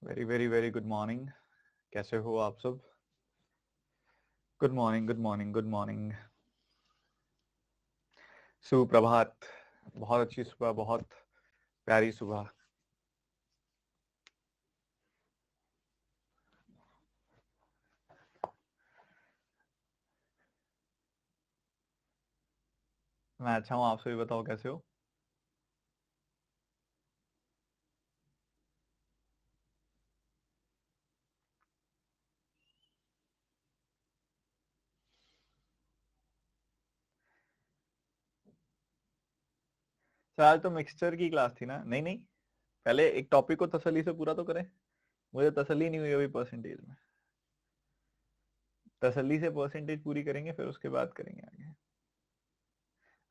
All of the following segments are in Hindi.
Very very very good morning. कैसे हो आप सब? Good morning good morning good morning. सुप्रभात। बहुत अच्छी सुबह, बहुत प्यारी सुबह। मैं अच्छा हूँ, आपसे भी बताओ कैसे हो? सर आज तो मिक्सचर की क्लास थी ना? नहीं नहीं, पहले एक टॉपिक को तसल्ली से पूरा तो करें। मुझे तसल्ली नहीं हुई अभी परसेंटेज में। तसल्ली से परसेंटेज पूरी करेंगे, फिर उसके बाद करेंगे आगे।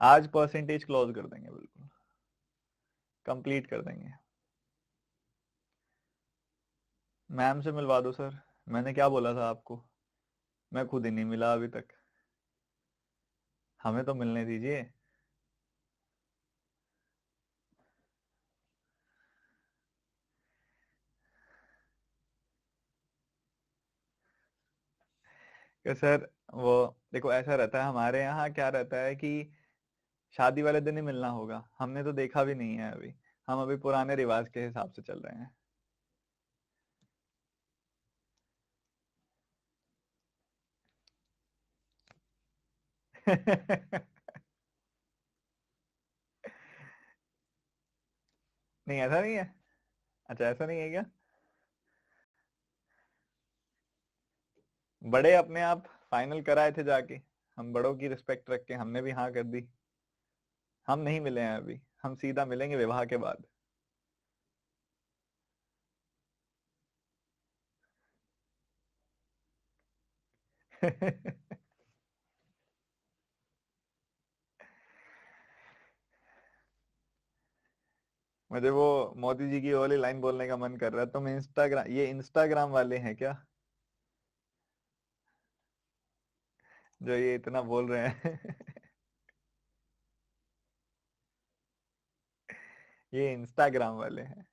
आज परसेंटेज क्लोज कर देंगे, बिल्कुल कंप्लीट कर देंगे। मैम से मिलवा दो सर। मैंने क्या बोला था आपको? मैं खुद ही नहीं मिला अभी तक। हमें तो मिलने दीजिए। कि सर, वो देखो ऐसा रहता है हमारे यहाँ, क्या रहता है कि शादी वाले दिन ही मिलना होगा। हमने तो देखा भी नहीं है अभी। हम अभी पुराने रिवाज के हिसाब से चल रहे हैं। नहीं, ऐसा नहीं है। अच्छा, ऐसा नहीं है क्या? बड़े अपने आप फाइनल कराए थे जाके। हम बड़ों की रिस्पेक्ट रख के हमने भी हाँ कर दी। हम नहीं मिले हैं अभी। हम सीधा मिलेंगे विवाह के बाद। मुझे वो मोदी जी की वाली लाइन बोलने का मन कर रहा है। तुम इंस्टाग्राम, ये इंस्टाग्राम वाले हैं क्या जो ये इतना बोल रहे हैं? ये इंस्टाग्राम वाले हैं।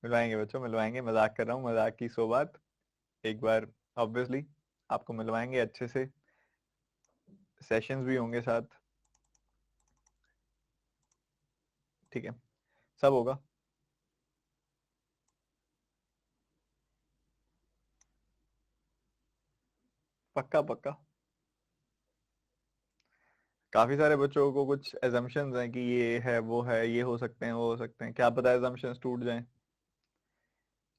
मिलवाएंगे बच्चों, मिलवाएंगे। मजाक कर रहा हूँ, मजाक की सो बात। एक बार ऑब्वियसली आपको मिलवाएंगे अच्छे से। सेशंस भी होंगे साथ। ठीक है, सब होगा। पक्का पक्का। काफी सारे बच्चों को कुछ एजम्पशंस हैं कि ये है वो है, ये हो सकते हैं वो हो सकते हैं। क्या पता एजम्पशंस टूट जाएं।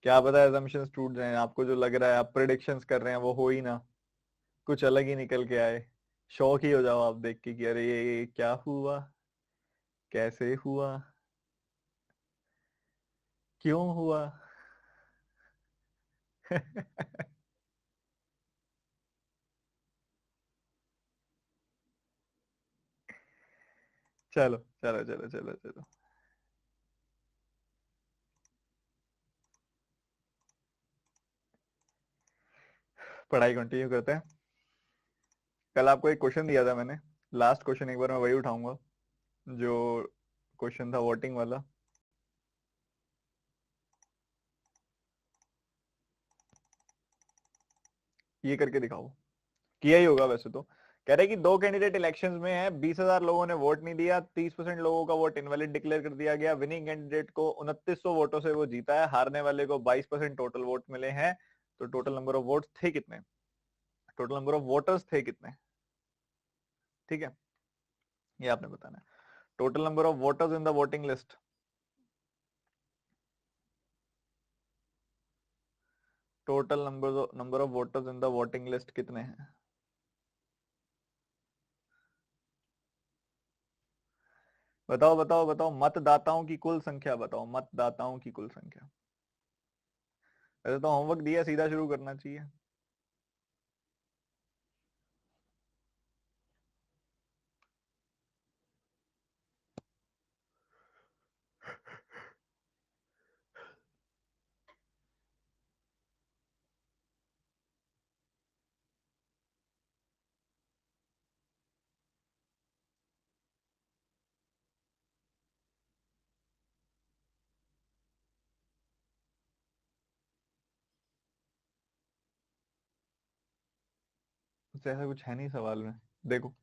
क्या पता एजम्पशंस टूट जाएं। आपको जो लग रहा है आप प्रिडिक्शंस कर रहे हैं वो हो ही ना, कुछ अलग ही निकल के आए। शौक ही हो जाओ आप देख के कि अरे ये क्या हुआ, कैसे हुआ, क्यों हुआ। चलो चलो चलो चलो चलो। पढ़ाई कंटिन्यू करते हैं। कल आपको एक क्वेश्चन दिया था मैंने। लास्ट क्वेश्चन एक बार मैं वही उठाऊंगा जो क्वेश्चन था वोटिंग वाला। ये करके दिखाओ। किया ही होगा वैसे तो। कह रहे कि दो कैंडिडेट इलेक्शंस में है, 20,000 लोगों ने वोट नहीं दिया, 30% लोगों का वोट इनवैलिड डिक्लेयर कर दिया गया। विनिंग कैंडिडेट को 2900 वोटों से वो जीता है, हारने वाले को 22% टोटल वोट मिले हैं। तो टोटल नंबर ऑफ वोट्स थे कितने? टोटल नंबर ऑफ वोटर्स थे कितने? ठीक है, ये आपने बताना है। Total number of voters in the voting list. Total number of voters in the voting list कितने हैं? बताओ बताओ बताओ, मतदाताओं की कुल संख्या बताओ, मतदाताओं की कुल संख्या। वैसे तो होमवर्क दिया, सीधा शुरू करना चाहिए। तो ऐसा कुछ है नहीं सवाल में। देखो,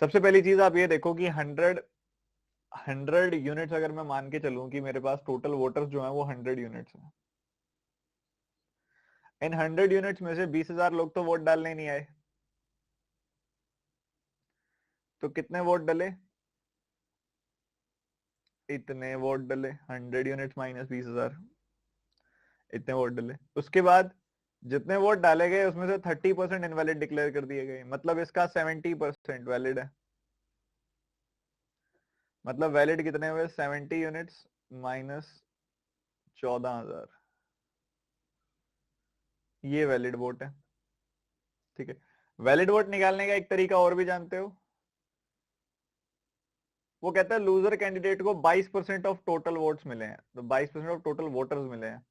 सबसे पहली चीज आप ये देखो कि 100 यूनिट्स अगर मैं मान के चलूं कि मेरे पास टोटल वोटर्स जो है वो 100 यूनिट्स हैं, इन 100 यूनिट्स में से 20,000 लोग तो वोट डालने नहीं आए, तो कितने वोट डले? इतने वोट डले। 100 यूनिट्स माइनस 20,000, इतने वोट डले। उसके बाद जितने वोट डाले गए उसमें से 30% इनवैलिड डिक्लेयर कर दिए गए, मतलब इसका 70% वैलिड है। मतलब वैलिड कितने हुए? 70 यूनिट्स माइनस 14,000, ये वैलिड वोट है। ठीक है, वैलिड वोट निकालने का एक तरीका और भी जानते हो, वो कहता है लूजर कैंडिडेट को 22% ऑफ टोटल वोट्स मिले हैं, तो 22% ऑफ टोटल वोटर्स मिले हैं,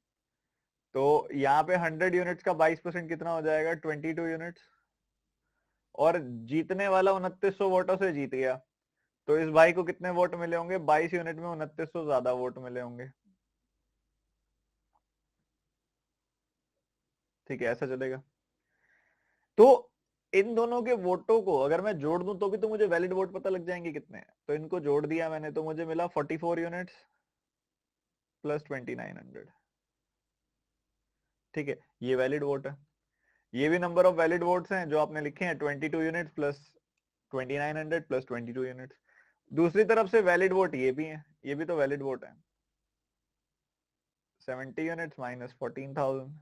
तो यहाँ पे 100 यूनिट्स का 22% कितना हो जाएगा? 22 यूनिट्स। और जीतने वाला 2900 वोटों से जीत गया, तो इस भाई को कितने वोट मिले होंगे? 22 यूनिट में 2900 ज्यादा वोट मिले होंगे। ठीक है, ऐसा चलेगा। तो इन दोनों के वोटों को अगर मैं जोड़ दूं तो भी तो मुझे वैलिड वोट पता लग जाएंगे कितने हैं। तो इनको जोड़ दिया मैंने, तो मुझे मिला 44 यूनिट्स प्लस 2900। ठीक है, ये वैलिड वोट है। ये भी नंबर ऑफ वैलिड वोट्स हैं जो आपने लिखे हैं, 22 यूनिट्स प्लस 2900 प्लस 22 यूनिट्स। दूसरी तरफ से वैलिड वोट ये भी है, ये भी तो वैलिड वोट है। 70 यूनिट्स माइनस 14,000,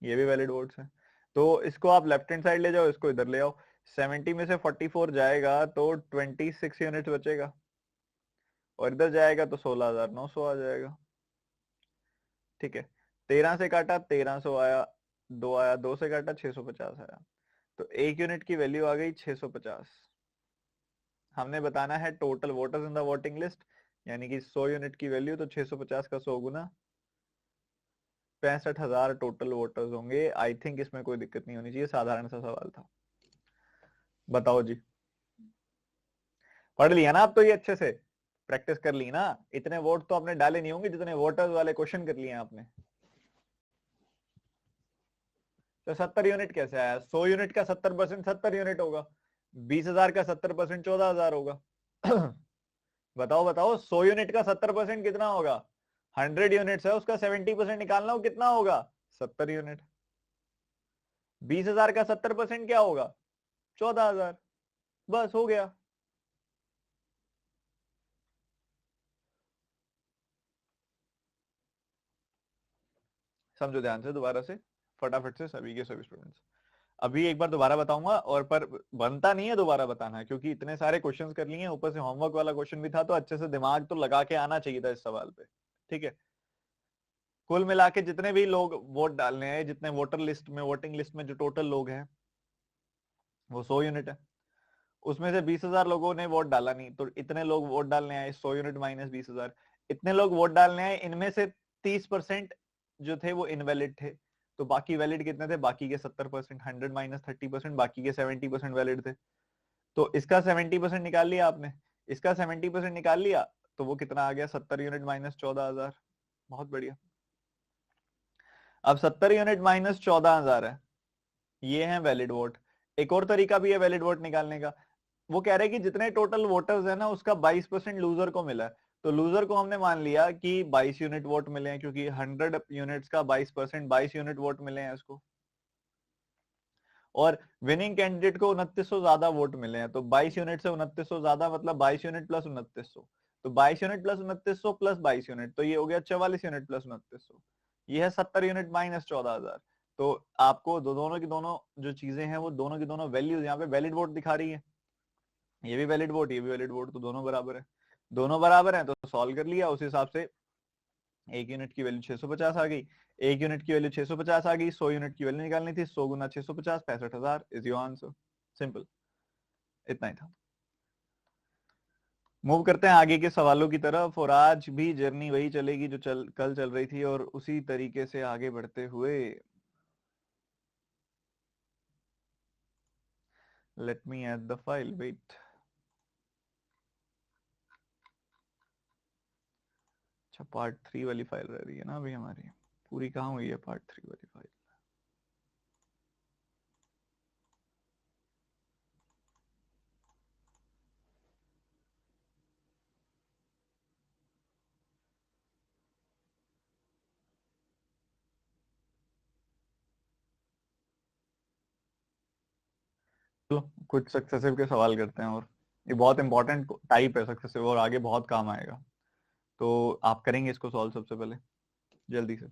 ये भी वैलिड वोट्स हैं। तो इसको आप लेफ्ट हैंड साइड ले जाओ, इसको इधर ले आओ। 70 में से 44 जाएगा तो 26 यूनिट्स बचेगा, और इधर जाएगा तो 16,900 आ जाएगा। ठीक है, 13 से काटा 1300 आया, 2 आया, 2 से काटा 650 आया, तो 1 यूनिट की वैल्यू आ गई 650। हमने बताना है total voters in the voting list, यानी कि 100 यूनिट की वैल्यू, तो 650 का 100 गुना 65,000 टोटल वोटर्स होंगे। आई थिंक इसमें कोई दिक्कत नहीं होनी चाहिए, साधारण सा सवाल था। बताओ जी, पढ़ लिया ना आप तो? ये अच्छे से प्रैक्टिस कर ली ना? इतने वोट तो आपने डाले नहीं होंगे जितने वोटर्स वाले क्वेश्चन कर लिए आपने। तो 70 यूनिट कैसे आया? 100 यूनिट का 70% 70 यूनिट होगा, 20,000 का 70% 14,000 होगा। बताओ बताओ, 100 यूनिट का 70% कितना होगा? 100 यूनिट्स है, उसका 70% निकालना हो, कितना होगा? 70 यूनिट। 20,000 का 70% क्या होगा? 14,000। बस हो गया। समझो ध्यान से दोबारा से, फटाफट से सभी के सभी स्टूडेंट्स। अभी एक बार दोबारा बताऊंगा, और पर बनता नहीं है दोबारा बताना, क्योंकि इतने सारे क्वेश्चंस कर लिए हैं, ऊपर से होमवर्क वाला क्वेश्चन भी था, तो अच्छे से दिमाग तो लगा के आना चाहिए था इस सवाल पे। ठीक है, कुल मिला के जितने भी लोग वोट डालने हैं, जितने वोटर लिस्ट में, वोटिंग लिस्ट में जो टोटल लोग हैं वो 100 यूनिट है। उसमें से 20,000 लोगों ने वोट डाला नहीं, तो इतने लोग वोट डालने आए, 100 यूनिट माइनस 20,000। इतने लोग वोट डालने आए, इनमें से 30% जो थे वो इनवैलिड थे, तो बाकी वैलिड कितने थे? बाकी के 70%। 100 माइनस 30%, बाकी के 70% वैलिड थे। तो इसका 70% निकाल लिया आपने, इसका 70% निकाल लिया, तो वो कितना आ गया? 70 यूनिट माइनस 14,000। बहुत बढ़िया। अब 70 यूनिट माइनस 14,000 है, ये है वैलिड वोट। एक और तरीका भी है वैलिड वोट निकालने का। वो कह रहे हैं कि जितने टोटल वोटर्स है ना, उसका 22% लूजर को मिला है। तो लूजर को हमने मान लिया कि 22 यूनिट वोट मिले हैं, क्योंकि 100 यूनिट्स का 22%, 22 यूनिट वोट मिले हैं इसको। और विनिंग कैंडिडेट को 2900 ज्यादा वोट मिले हैं, तो 22 यूनिट से 2900 ज्यादा, मतलब 22 यूनिट प्लस 2900। तो 22 यूनिट प्लस 2900 प्लस 22 यूनिट, तो ये हो गया 44 यूनिट प्लस 2900। ये है 70 यूनिट माइनस 14,000। तो आपको दोनों की दोनों जो चीजें हैं, वो दोनों की दोनों वैल्यूज यहाँ पे वैलिड वोट दिखा रही है। ये भी वैलिड वोट, ये भी वैलिड वोट, तो दोनों बराबर है। दोनों बराबर है तो सॉल्व कर लिया उस हिसाब से। 1 यूनिट की वैल्यू 650 आ गई, 1 यूनिट की वैल्यू 650 आ गई, 100 यूनिट की वैल्यू निकालनी थी, 100 गुना 650, 65,000 इज योर आंसर। सिंपल, इतना ही था। मूव करते हैं आगे के सवालों की तरफ, और आज भी जर्नी वही चलेगी जो कल चल रही थी, और उसी तरीके से आगे बढ़ते हुए let me add the file, wait. अच्छा, पार्ट 3 वाली फाइल रह रही है ना अभी हमारी, पूरी कहाँ हुई है पार्ट 3 वाली फाइल? कुछ सक्सेसिव के सवाल करते हैं, और ये बहुत इंपॉर्टेंट टाइप है सक्सेसिव और आगे बहुत काम आएगा। तो आप करेंगे इसको सॉल्व सबसे पहले जल्दी से।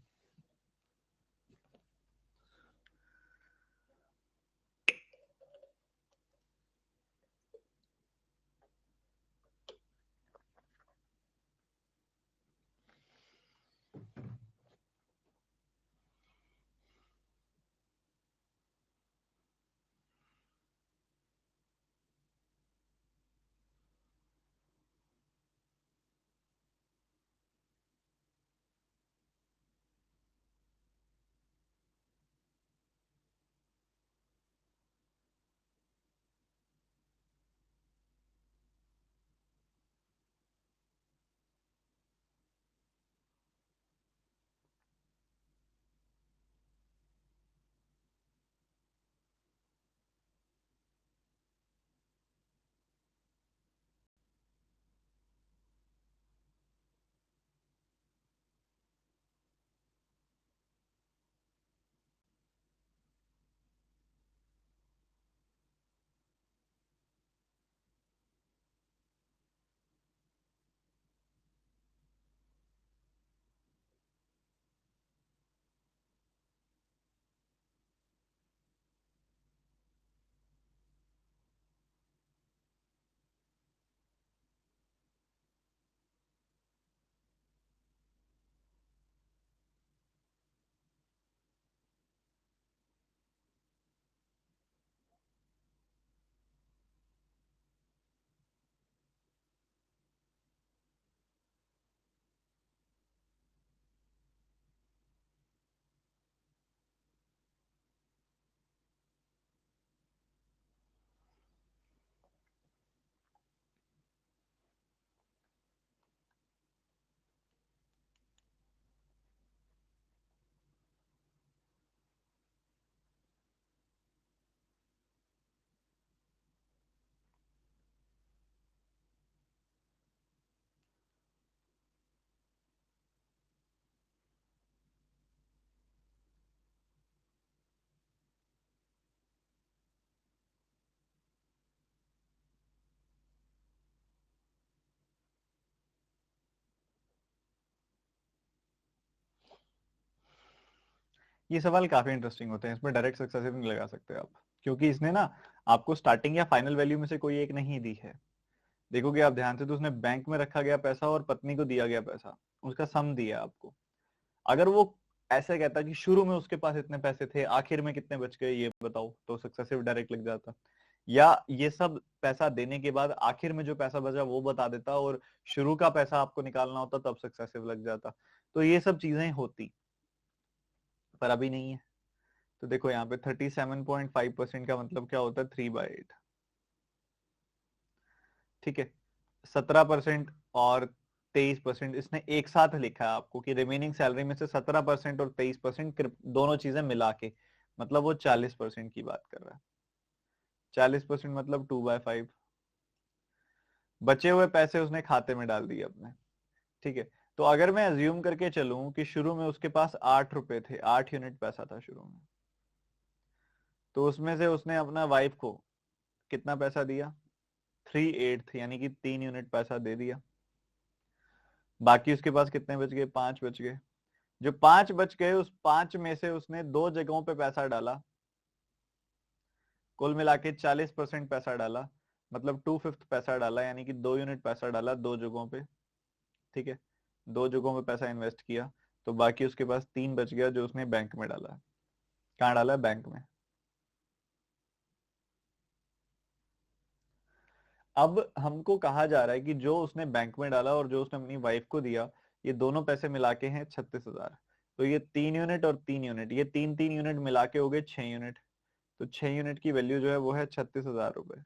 ये सवाल काफी इंटरेस्टिंग होते हैं, इसमें डायरेक्ट सक्सेसिव नहीं लगा सकते आप, क्योंकि इसने ना आपको स्टार्टिंग या फाइनल वैल्यू में से कोई एक नहीं दी है। देखोगे आप ध्यान से तो उसने बैंक में रखा गया पैसा और पत्नी को दिया गया पैसा, उसका सम दिया आपको। अगर वो ऐसे कहता कि शुरू में उसके पास इतने पैसे थे, आखिर में कितने बच गए ये बताओ, तो सक्सेसिव डायरेक्ट लग जाता। या ये सब पैसा देने के बाद आखिर में जो पैसा बचा वो बता देता, और शुरू का पैसा आपको निकालना होता तब सक्सेसिव लग जाता। तो ये सब चीजें होती, पर अभी नहीं है। तो देखो यहाँ पे 37.5% का मतलब क्या होता है, 3/8। ठीक है, 17% और 23% इसने एक साथ लिखा है आपको कि रिमेनिंग सैलरी में से 17% और 23% दोनों चीजें मिला के, मतलब वो 40% की बात कर रहा है। 40% मतलब 2/5। बचे हुए पैसे उसने खाते में डाल दिए अपने। ठीक है, तो अगर मैं अज्यूम करके चलूं कि शुरू में उसके पास 8 रुपए थे, 8 यूनिट पैसा था शुरू में, तो उसमें से उसने अपना वाइफ को कितना पैसा दिया, 3/8, यानी कि 3 यूनिट पैसा दे दिया। बाकी उसके पास कितने बच गए, 5 बच गए। जो 5 बच गए, उस 5 में से उसने दो जगहों पे पैसा डाला, कुल मिला के 40% पैसा डाला, मतलब 2/5 पैसा डाला, यानी कि 2 यूनिट पैसा डाला दो जगहों पे। ठीक है, दो जगहों पे पैसा इन्वेस्ट किया, तो बाकी उसके पास 3 बच गया जो उसने बैंक में डाला है। कहाँ डाला है, बैंक में। अब हमको कहा जा रहा है कि जो उसने बैंक में डाला और जो उसने अपनी वाइफ को दिया, ये दोनों पैसे मिला के हैं 36,000। तो ये 3 यूनिट और 3 यूनिट, ये 3-3 यूनिट मिला के हो गए 6 यूनिट। तो 6 यूनिट की वैल्यू जो है वो है 36,000 रुपए।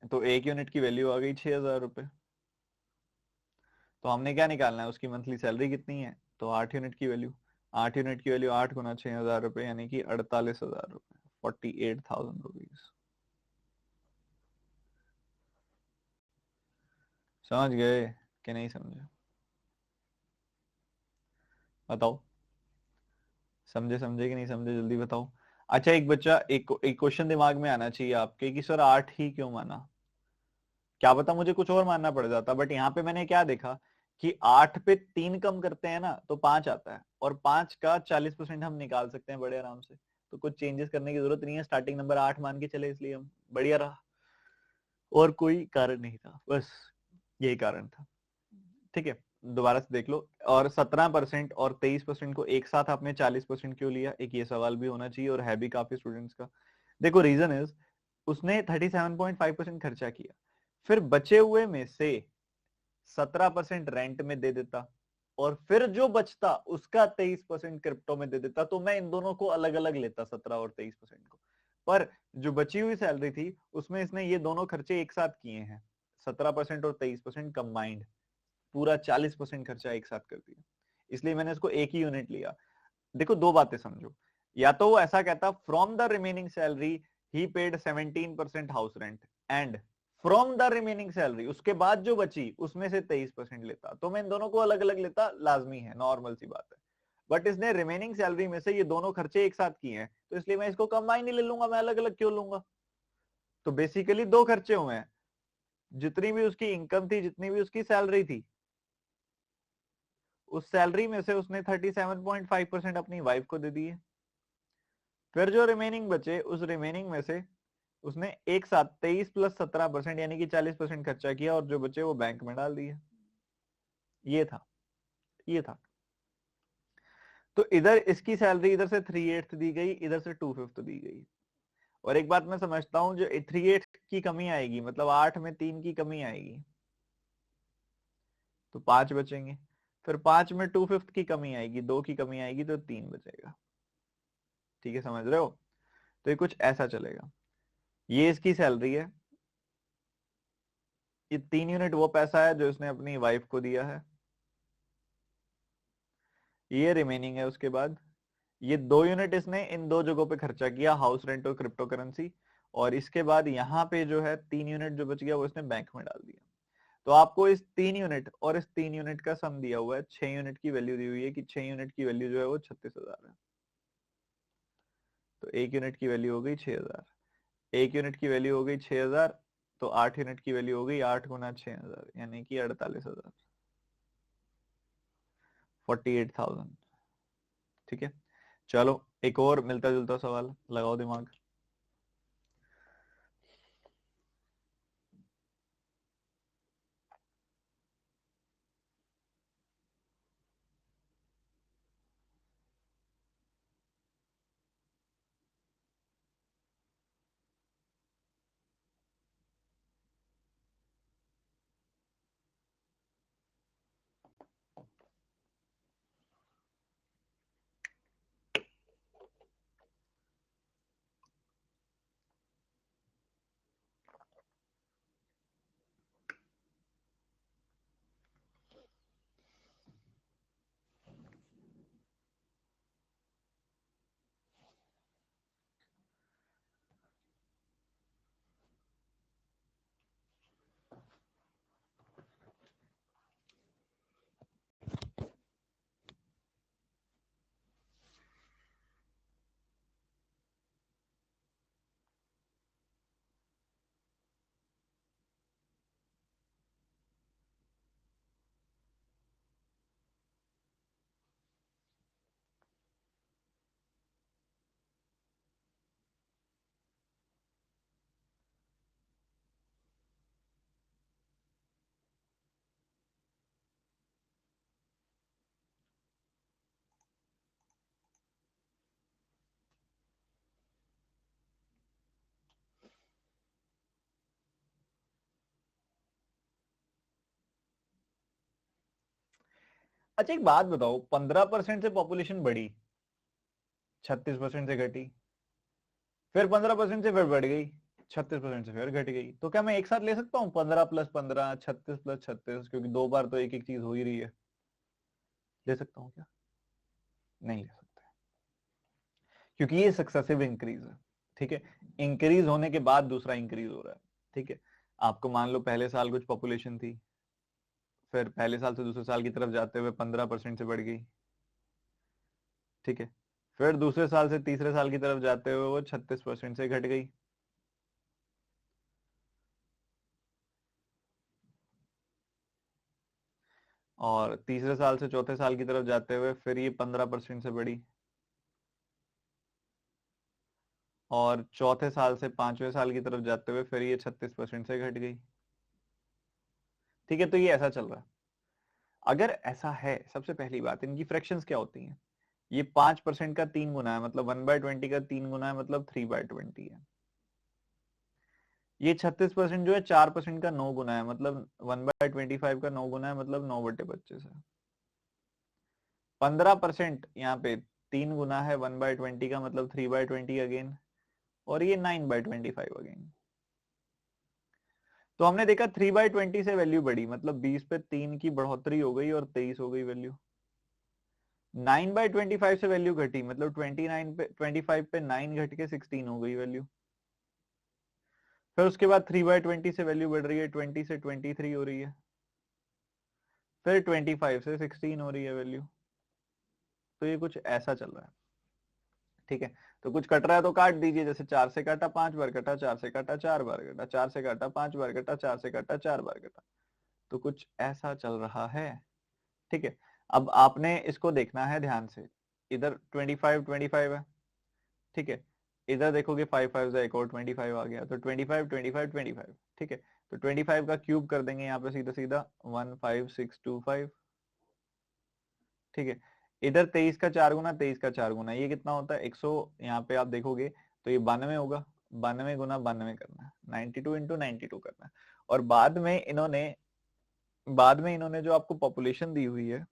तो 1 यूनिट की वैल्यू आ गई 6,000 रुपए। तो हमने क्या निकालना है, उसकी मंथली सैलरी कितनी है, तो 8 यूनिट की वैल्यू। 8 यूनिट की वैल्यू 8 गुना 6,000 रुपए, यानी कि 48,000 रुपए, 48,000 रुपीज। समझ गए कि नहीं समझे, बताओ। समझे समझे कि नहीं समझे, जल्दी बताओ। अच्छा एक बच्चा, एक क्वेश्चन दिमाग में आना चाहिए आपके कि सर 8 ही क्यों माना, क्या पता मुझे कुछ और मानना पड़ जाता। बट यहाँ पे मैंने क्या देखा कि 8 पे 3 कम करते हैं ना तो 5 आता है, और 5 का 40% हम निकाल सकते हैं बड़े आराम से। तो कुछ चेंजेस करने की जरूरत नहीं है, स्टार्टिंग नंबर 8 मान के चले, इसलिए हम बढ़िया रहा, और कोई कारण नहीं था, बस यही कारण था। ठीक है, दोबारा से देख लो। और 17% और 23% को एक साथ आपने 40% क्यों लिया, एक ये सवाल भी होना चाहिए, और है भी काफी स्टूडेंट्स का। देखो रीजन इज, उसने 37.5% खर्चा किया, फिर बचे हुए में से 17% रेंट में दे देता, और फिर जो बचता उसका 23% क्रिप्टो में दे देता, तो मैं इन दोनों को अलग अलग लेता, 17 और 23% को। पर जो बची हुई सैलरी थी उसमें इसने ये दोनों खर्चे एक साथ किए हैं, 17% और 23% कंबाइंड, पूरा 40% खर्चा एक साथ कर दिया, इसलिए मैंने इसको एक ही यूनिट लिया। देखो दो बातें समझो, या तो वो ऐसा कहता from the remaining salary he paid 17% house rent, and from the remaining salary उसके बाद जो बची उसमें से 23% लेता, तो मैं इन दोनों को अलग अलग लेता, लाजमी है, नॉर्मल सी बात है। बट इसने रिमेनिंग सैलरी में से ये दोनों खर्चे एक साथ किए हैं, तो इसलिए मैं इसको कंबाइन ही ले लूंगा, मैं अलग अलग क्यों लूंगा। तो बेसिकली दो खर्चे हुए हैं, जितनी भी उसकी इनकम थी, जितनी भी उसकी सैलरी थी, उस सैलरी में से उसने 37.5% अपनी वाइफ को दे दी है, फिर जो रिमेनिंग बचे उस रिमेनिंग में से उसने एक साथ 23 प्लस 17% यानी कि 40% खर्चा किया, और जो बचे वो बैंक में डाल दिए। ये था, ये था। तो इधर इसकी सैलरी इधर से 3/8 दी गई, इधर से 2/5 दी गई। और एक बात मैं समझता हूं, जो 3/8 की कमी आएगी, मतलब 8 में 3 की कमी आएगी, तो 5 बचेंगे, फिर 5 में 2/5 की कमी आएगी, 2 की कमी आएगी, तो 3 बचेगा। ठीक है, समझ रहे हो। तो ये कुछ ऐसा चलेगा, ये इसकी सैलरी है, ये 3 यूनिट वो पैसा है जो इसने अपनी वाइफ को दिया है, ये रिमेनिंग है। उसके बाद ये 2 यूनिट इसने इन दो जगहों पे खर्चा किया, हाउस रेंट और क्रिप्टो करेंसी, और इसके बाद यहाँ पे जो है 3 यूनिट जो बच गया वो इसने बैंक में डाल दिया। तो आपको इस 3 यूनिट और इस 3 यूनिट का सम दिया हुआ है, 6 यूनिट की वैल्यू दी हुई है कि 6 यूनिट की वैल्यू जो है वो 36,000 है। तो एक यूनिट की वैल्यू हो गई 6,000, एक यूनिट की वैल्यू हो गई 6,000, तो 8 यूनिट की वैल्यू हो गई 8 गुना 6,000 यानी कि 48,000, 48,000। ठीक है, चलो एक और मिलता जुलता सवाल लगाओ दिमाग। अच्छा एक बात बताओ, 15% से पॉपुलेशन बढ़ी, 36% से घटी, फिर 15% से फिर बढ़ गई, 36% से फिर घट गई, तो क्या मैं एक साथ ले सकता हूँ 15 प्लस 15, 36 प्लस 36, क्योंकि दो बार तो एक एक चीज हो ही रही है, ले सकता हूँ क्या? नहीं ले सकता, क्योंकि ये सक्सेसिव इंक्रीज है। ठीक है, इंक्रीज होने के बाद दूसरा इंक्रीज हो रहा है। ठीक है, आपको मान लो पहले साल कुछ पॉपुलेशन थी, फिर पहले साल से दूसरे साल की तरफ जाते हुए 15% से बढ़ गई। ठीक है, फिर दूसरे साल से तीसरे साल की तरफ जाते हुए वो 36% से घट गई। और तीसरे साल से चौथे साल की तरफ जाते हुए फिर ये 15% से बढ़ी। और चौथे साल से पांचवें साल की तरफ जाते हुए फिर ये 36% से घट गई। ठीक है, तो ये ऐसा चल रहा है। अगर ऐसा है, सबसे पहली बात, इनकी फ्रैक्शंस क्या होती हैं? ये 5% का 3 गुना है, मतलब 1/20 का 3 गुना है, मतलब 3/20 है। ये 36% जो है 4% का 9 गुना है, मतलब 1/25 का 9 गुना है, मतलब 9/25 है। 15% यहाँ पे 3 गुना है 1/20 का, मतलब 3/20 अगेन। और ये 9/25 अगेन। तो हमने देखा 3/20 से वैल्यू बढ़ी, मतलब 20 पे 3 की बढ़ोतरी हो गई और 23 हो गई वैल्यू। 9/25 से वैल्यू घटी, मतलब 25 पे 9 घट के 16 हो गई वैल्यू। फिर उसके बाद 3/20 से वैल्यू बढ़ रही है, 20 से 23 हो रही है। फिर 25 से 16 हो रही है वैल्यू। तो ये कुछ ऐसा चल रहा है। ठीक है, तो कुछ कट रहा है तो काट दीजिए। जैसे 4 से काटा 5 बार कटा, 4 से काटा 4 बार कटा, 4 से काटा 5 बार कटा, 4 से काटा 4 बार कटा। तो कुछ ऐसा चल रहा है। ठीक है, अब आपने इसको देखना है ध्यान से। इधर 25 है। ठीक है, इधर देखोगे 5 5 एक और 25 आ गया, तो 25 ठीक है। तो 25 का क्यूब कर देंगे यहाँ पे सीधा सीधा 15625। ठीक है, इधर 23 का 4 गुना, 23 का 4 गुना, ये कितना होता है 100। यहाँ पे आप देखोगे तो ये 92 होगा। 92 गुना 92 करना है, 92 × 92 करना है। और बाद में इन्होंने जो आपको पॉपुलेशन दी हुई है,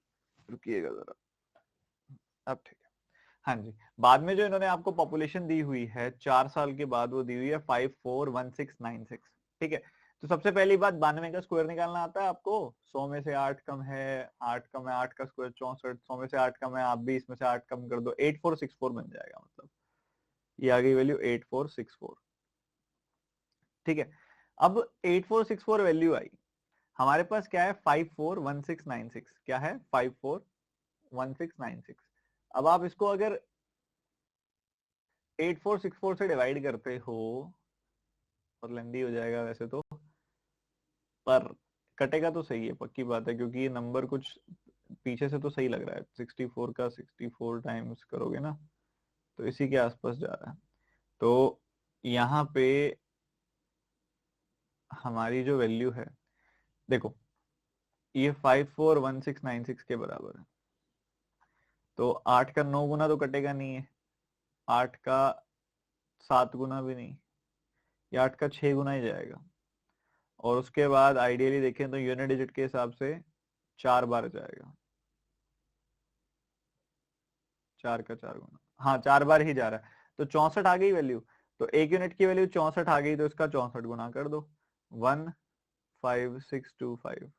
रुकिएगा जरा, अब ठीक है। हाँ जी, बाद में जो इन्होंने आपको पॉपुलेशन दी हुई है 4 साल के बाद, वो दी हुई है 541696। ठीक है, तो सबसे पहली बात, 92 का स्क्वायर निकालना आता है आपको। 100 में से 8 कम है, 8 कम है, 8 का स्क्वायर 64, 100 में से 8 कम है, आप भी इसमें से 8 कम कर दो, 8464 बन जाएगा। मतलब ये आ गई वैल्यू 8464। ठीक है, अब 8464 वैल्यू आई। हमारे पास क्या है 541696, क्या है 541696। अब आप इसको अगर 8464 से डिवाइड करते हो, और लेंदी हो जाएगा वैसे तो, पर कटेगा तो सही है, पक्की बात है, क्योंकि ये नंबर कुछ पीछे से तो सही लग रहा है। 64 का 64 टाइम्स करोगे ना, तो इसी के आसपास जा रहा है। तो यहाँ पे हमारी जो वैल्यू है, देखो, ये 541696 के बराबर है। तो 8 का 9 गुना तो कटेगा नहीं है, 8 का 7 गुना भी नहीं, ये 8 का 6 गुना ही जाएगा। और उसके बाद आइडियली देखें तो यूनिट डिजिट के हिसाब से 4 बार जाएगा। 4 का 4 गुना, हाँ 4 बार ही जा रहा है। तो 64 आ गई वैल्यू। तो एक यूनिट की वैल्यू 64 आ गई, तो इसका 64 गुना कर दो। 15625,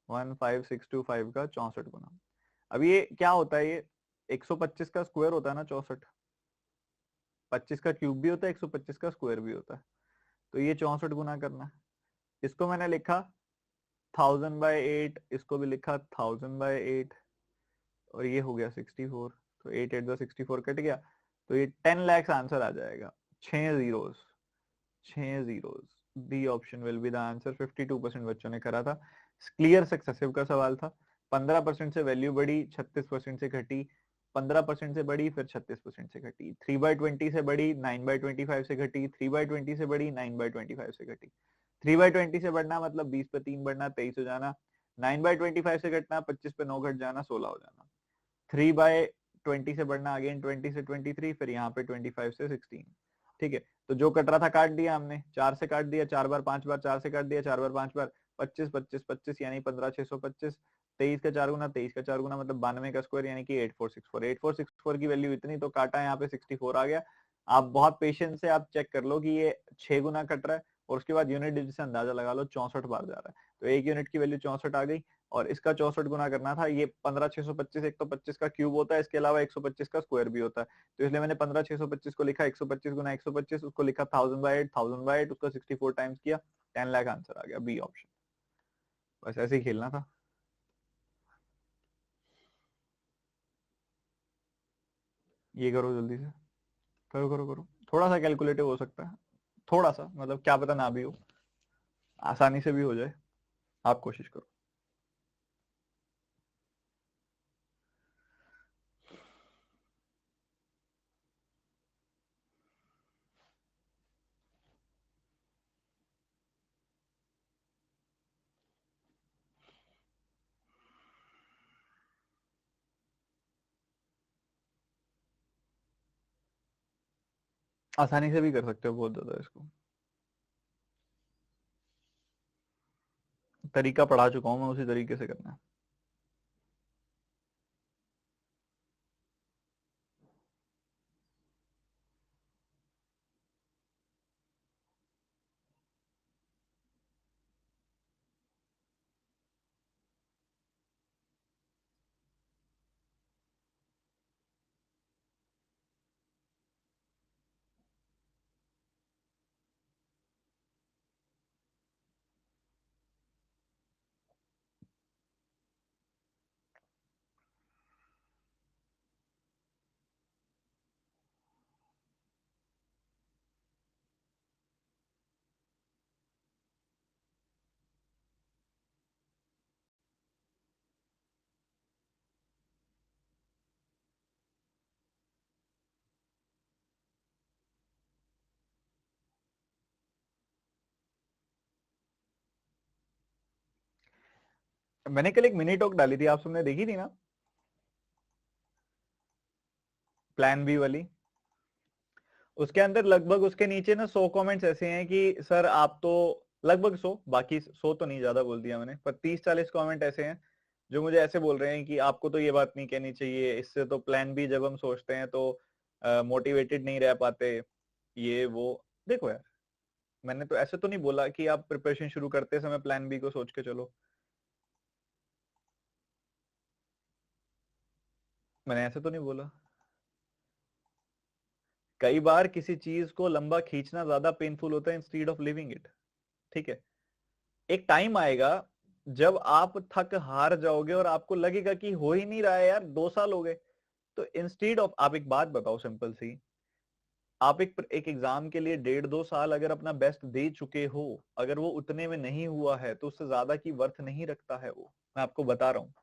15625 का 64 गुना। अब ये क्या होता है, ये 125 का स्क्वायर होता है ना 64। 25 का क्यूब भी होता है, 125 का स्क्वायर भी होता है। तो ये 64 गुना करना है। इसको मैंने लिखा 1000/8, इसको भी लिखा 1000/8, और ये हो गया 64। तो 8 8 64 कट गया। तो ये 10 lakhs आंसर आ जाएगा। 6 zeros, 6 zeros। B option will be the answer. 52% बच्चों ने करा था। क्लियर सक्सेसिव का सवाल था। 15% से वैल्यू बढ़ी, 36% से घटी, 15% से बढ़ी, फिर 36% से घटी, 3/20 से बढ़ी, 9/25 से घटी, 3/20 से बढ़ी, 9/25 से घटी। 3/20 से बढ़ना मतलब 20 पे 3 बढ़ना, 23 हो जाना। 9/25 से घटना 25 पे 9 घट जाना, 16 हो जाना। 3/20 से बढ़ना अगेन 20 से 23, फिर यहाँ पे 25 से 16। ठीक है, तो जो कट रहा था काट दिया हमने, 4 से काट दिया, 4 बार 5 बार, 4 से काट दिया 4 बार 5 बार, 25 25 25 यानी 15625। 23 का 4 गुना, 23 का 4 गुना, मतलब 92 का स्क्वायर, यानी कि 8464। 8464 की वैल्यू इतनी, तो काटा यहाँ पे 64 आ गया। आप बहुत पेशेंस से आप चेक कर लो कि ये 6 गुना कट रहा है, और उसके बाद यूनिट डिजिट से अंदाजा लगा लो 64 बार जा रहा है। तो एक यूनिट की वैल्यू 64 आ गई, और इसका 64 गुना करना था। ये 15625, एक तो 25 का क्यूब होता है, इसके अलावा 125 का स्क्वायर भी होता है। तो इसलिए मैंने 15625 को लिखा 125 गुना 125, उसको लिखा 1000/8, 1000/8, उसका 64 टाइम्स किया, 10 लाख आंसर आ गया। B option. बस ऐसे ही खेलना था। ये करो जल्दी से, करो करो करो, थोड़ा सा कैलकुलेटिव हो सकता है, थोड़ा सा, मतलब क्या पता ना भी हो, आसानी से भी हो जाए, आप कोशिश करो। आसानी से भी कर सकते हो बहुत ज्यादा इसको, तरीका पढ़ा चुका हूँ मैं, उसी तरीके से करना है। मैंने कल एक मिनी टॉक डाली थी, आप सबने देखी थी ना, प्लान बी वाली। उसके अंदर लगभग उसके नीचे ना 100 कमेंट्स ऐसे हैं कि सर आप तो, लगभग 100, बाकी 100 तो नहीं, ज्यादा बोल दिया मैंने, पर 30-40 कमेंट ऐसे हैं जो मुझे ऐसे बोल रहे हैं कि आपको तो ये बात नहीं कहनी चाहिए, इससे तो प्लान बी जब हम सोचते हैं तो मोटिवेटेड नहीं रह पाते, ये वो। देखो यार, मैंने तो ऐसे तो नहीं बोला कि आप प्रिपरेशन शुरू करते समय प्लान बी को सोच के चलो, मैंने ऐसे तो नहीं बोला। कई बार किसी चीज को लंबा खींचना ज्यादा पेनफुल होता है इंस्टीड ऑफ लिविंग इट, ठीक है। एक टाइम आएगा जब आप थक हार जाओगे और आपको लगेगा कि हो ही नहीं रहा है यार, 2 साल हो गए, तो इंस्टीड ऑफ, आप एक बात बताओ सिंपल सी, आप एक एग्जाम के लिए 1.5-2 साल अगर अपना बेस्ट दे चुके हो, अगर वो उतने में नहीं हुआ है तो उससे ज्यादा की वर्थ नहीं रखता है वो, मैं आपको बता रहा हूँ,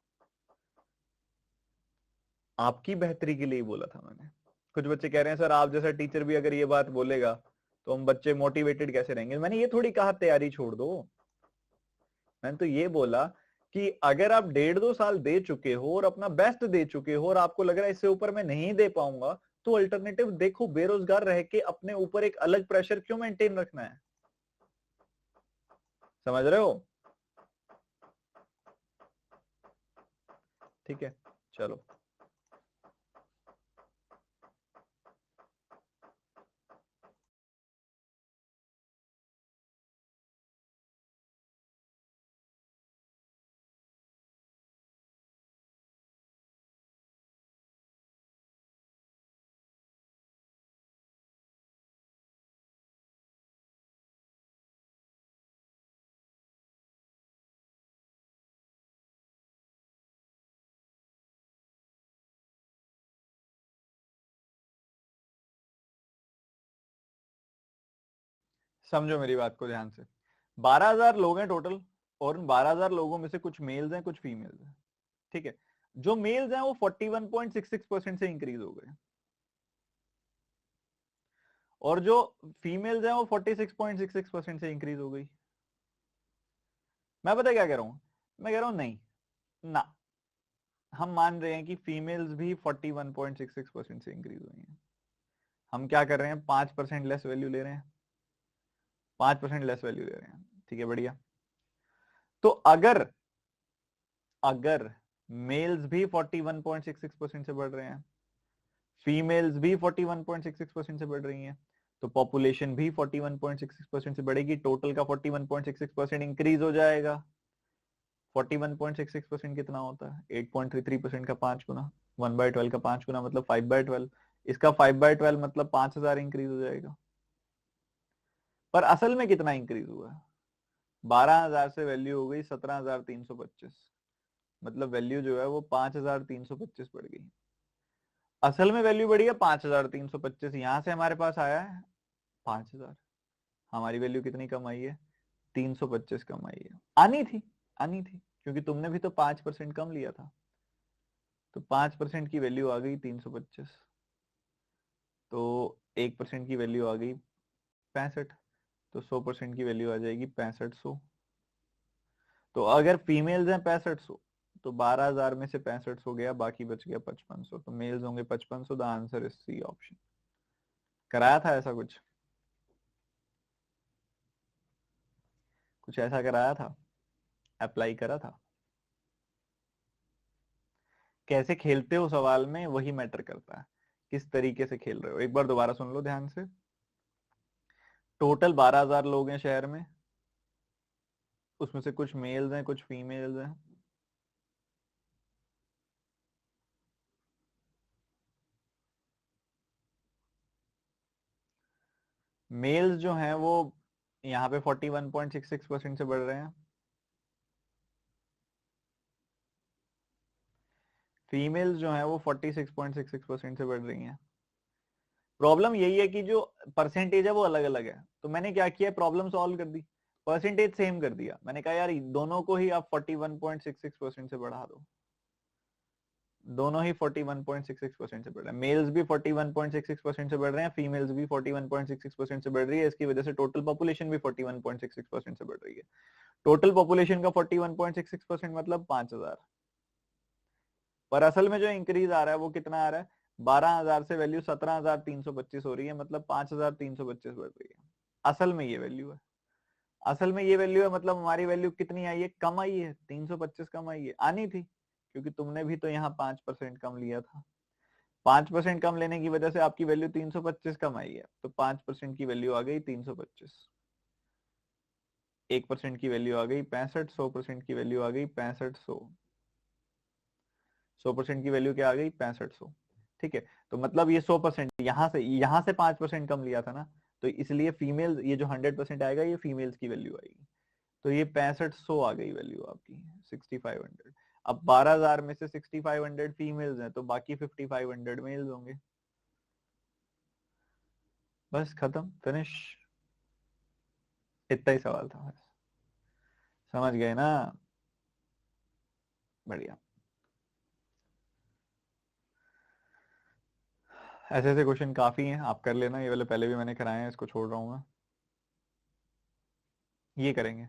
आपकी बेहतरी के लिए ही बोला था मैंने। कुछ बच्चे कह रहे हैं सर आप जैसा टीचर भी अगर ये बात बोलेगा तो हम बच्चे मोटिवेटेड कैसे रहेंगे, मैंने ये थोड़ी कहा तैयारी छोड़ दो, मैंने तो ये बोला कि अगर आप 1.5-2 साल दे चुके हो और अपना बेस्ट दे चुके हो और आपको लग रहा है इससे ऊपर मैं नहीं दे पाऊंगा, तो अल्टरनेटिव देखो, बेरोजगार रह के अपने ऊपर एक अलग प्रेशर क्यों मेंटेन रखना है, समझ रहे हो। ठीक है, चलो। समझो मेरी बात को ध्यान से, 12,000 लोग हैं टोटल, और उन 12,000 लोगों में से कुछ मेल्स हैं कुछ फीमेल्स हैं, ठीक है। जो मेल्स हैं वो 41.66% से इंक्रीज हो गए, और जो फीमेल्स हैं वो 46.66% से इंक्रीज हो गई। मैं पता क्या कह रहा हूं, मैं कह रहा हूं नहीं, ना, हम मान रहे हैं कि फीमेल्स भी 41.66% से इंक्रीज हुई हैं, हम क्या कर रहे हैं, 5% लेस वैल्यू ले रहे हैं, 5% लेस वैल्यू ले रहे हैं, ठीक है, बढ़िया। तो अगर अगर मेल्स भी 41.66% से बढ़ रहे हैं, फीमेल्स भी 41.66% से बढ़ रही हैं, तो पॉपुलेशन भी 41.66% से बढ़ेगी, टोटल का 41.66% इंक्रीज हो जाएगा। 41.66% कितना होता है, 8.33% का 5 गुना, 1/12 का 5 गुना मतलब 5/12, इसका 5/12 मतलब 5,000 इंक्रीज हो जाएगा। पर असल में कितना इंक्रीज हुआ है, 12,000 से वैल्यू हो गई 17,325, मतलब वैल्यू जो है वो 5,325 बढ़ गई। असल में वैल्यू बढ़ी है 5,325, यहां से हमारे पास आया है 5,000। हमारी वैल्यू कितनी कम आई है? 325 कम आई है। आनी थी क्योंकि तुमने भी तो 5% कम लिया था। तो 5% की वैल्यू आ गई 325, तो 1% की वैल्यू आ गई 65, तो 100% की वैल्यू आ जाएगी 6500। तो अगर फीमेल्स हैं 6500, तो 12,000 में से 6500 गया, बाकी बच गया 5500, तो मेल्स होंगे 5500। The answer is C option. कराया था ऐसा कुछ? कुछ ऐसा कराया था? अप्लाई करा था? कैसे खेलते हो सवाल में वही मैटर करता है, किस तरीके से खेल रहे हो। एक बार दोबारा सुन लो ध्यान से। टोटल 12,000 लोग हैं शहर में, उसमें से कुछ मेल्स हैं कुछ फीमेल्स हैं। मेल्स जो हैं वो यहाँ पे 41.66% से बढ़ रहे हैं। फीमेल्स जो हैं वो 46.66% से बढ़ रही हैं। प्रॉब्लम यही है कि जो परसेंटेज है वो अलग अलग है, तो मैंने क्या किया, प्रॉब्लम सॉल्व कर दी, परसेंटेज सेम कर दिया। मैंने कहा यार दोनों को ही आप 41.66% से बढ़ा दो। दोनों ही 41.66% से बढ़ रहे हैं, मेल्स भी 41.66% से बढ़ रहे हैं, फीमेल्स भी 41.66% से बढ़ रही है। इसकी वजह से टोटल पॉपुलेशन भी 41.66% से बढ़ रही है। टोटल पॉपुलेशन का 41.66% मतलब 5,000। पर असल में जो इंक्रीज आ रहा है वो कितना आ रहा है? 12,000 से वैल्यू 17,325 हो रही है, मतलब 5,325 बढ़ रही है। असल में ये वैल्यू है। असल में ये वैल्यू है, मतलब हमारी वैल्यू कितनी आई है? कम आई है, 325 कम आई है। आनी थी क्योंकि तुमने भी तो यहाँ 5% कम लिया था। 5% कम लेने की वजह से आपकी वैल्यू 325 कम आई है, तो 5% की वैल्यू आ गई 325। 1% की वैल्यू आ गई 65, 100% की वैल्यू आ गई 65, 100% की वैल्यू क्या आ गई? 6500। ठीक है, तो मतलब ये 100%, यहाँ से 5% कम लिया था ना, तो इसलिए फीमेल, ये जो 100% आएगा ये फीमेल्स की वैल्यू आएगी। तो ये 6500 आ गई वैल्यू आपकी, 6500। अब 12,000 में से 6500 फीमेल्स हैं, तो बाकी 5500 मेल्स होंगे। बस खत्म, फिनिश। इतना ही सवाल था बस। समझ गए ना? बढ़िया। ऐसे ऐसे क्वेश्चन काफी हैं, आप कर लेना। ये वाले पहले भी मैंने कराए हैं, इसको छोड़ रहा हूँ मैं। ये करेंगे।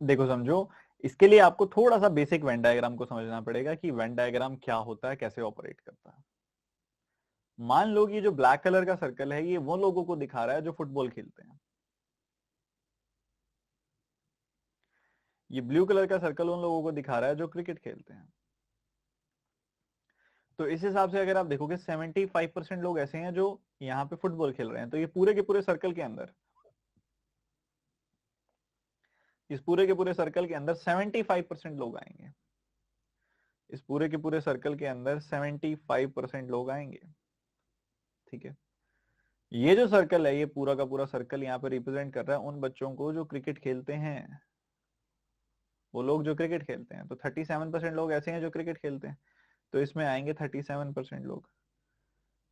देखो समझो, इसके लिए आपको थोड़ा सा बेसिक वेन डायग्राम को समझना पड़ेगा कि वेन डायग्राम क्या होता है, कैसे ऑपरेट करता है। मान लो कि ये जो ब्लैक कलर का सर्कल है, ये वो लोगों को दिखा रहा है जो फुटबॉल खेलते हैं। ये ब्लू कलर का सर्कल उन लोगों को दिखा रहा है जो क्रिकेट खेलते हैं। तो इस हिसाब से अगर आप देखोगे 75% लोग ऐसे हैं जो यहाँ पे फुटबॉल खेल रहे हैं। तो ये पूरे के पूरे सर्कल के अंदर, इस पूरे के पूरे सर्कल के अंदर 75% लोग आएंगे। इस पूरे के पूरे सर्कल के अंदर 75% लोग आएंगे। ठीक है, ये जो सर्कल है, ये पूरा का पूरा सर्कल यहाँ पे रिप्रेजेंट कर रहा है उन बच्चों को जो क्रिकेट खेलते हैं, वो लोग जो क्रिकेट खेलते हैं। तो 37% लोग ऐसे हैं जो क्रिकेट खेलते हैं, तो इसमें आएंगे 37% लोग।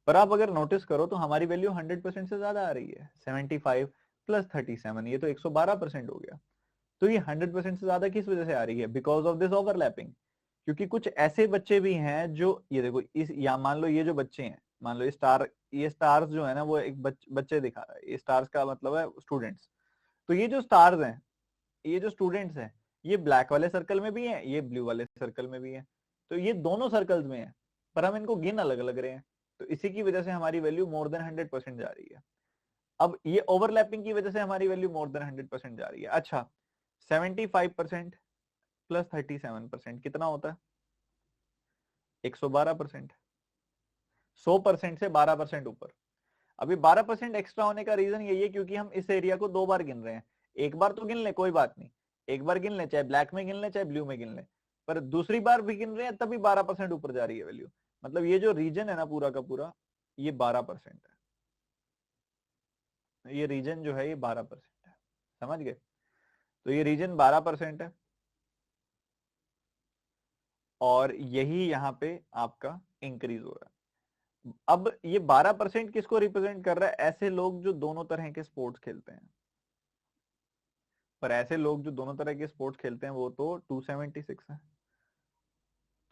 पर आप अगर नोटिस करो तो हमारी वैल्यू 100% से ज्यादा आ रही है। 75 प्लस 37, ये तो 112% हो गया। तो ये 100% से ज्यादा किस वजह से आ रही है? Because of this overlapping. क्योंकि कुछ ऐसे बच्चे भी हैं जो, ये देखो इस, या मान लो ये जो बच्चे हैं, मान लो ये स्टार्स जो है ना, वो एक बच्चे दिखा रहा है। ये स्टार्स का मतलब है स्टूडेंट्स। तो ये जो स्टार्स हैं, ये जो स्टूडेंट्स हैं, ये ब्लैक वाले सर्कल में भी हैं, ये ब्लू वाले सर्कल में भी हैं। तो ये दोनों सर्कल्स में है, पर हम इनको गिन अलग अलग रहे हैं। तो इसी की वजह से हमारी वैल्यू मोर देन 100% जा रही है। अब ये ओवरलैपिंग की वजह से हमारी वैल्यू मोर देन 100% जा रही है। अच्छा, 75% प्लस 37% कितना होता है? 112%। 100% से 12% ऊपर। अभी 12% एक्स्ट्रा होने का रीजन यही है क्योंकि हम इस एरिया को 2 बार गिन रहे हैं। एक बार तो गिन ले, कोई बात नहीं, एक बार गिन ले, चाहे ब्लैक में गिन ले चाहे ब्लू में गिन ले, पर दूसरी बार भी गिन रहे हैं तभी 12% ऊपर जा रही है वैल्यू। मतलब ये जो रीजन है ना पूरा का पूरा, ये 12% है। ये रीजन जो है ये 12% है, समझ गए? तो ये रीजन 12% है, और यही यहाँ पे आपका इंक्रीज हो रहा है। अब ये 12% किसको रिप्रेजेंट कर रहा है? ऐसे लोग जो दोनों तरह के स्पोर्ट्स खेलते हैं। पर ऐसे लोग जो दोनों तरह के स्पोर्ट्स खेलते हैं वो तो 276 है।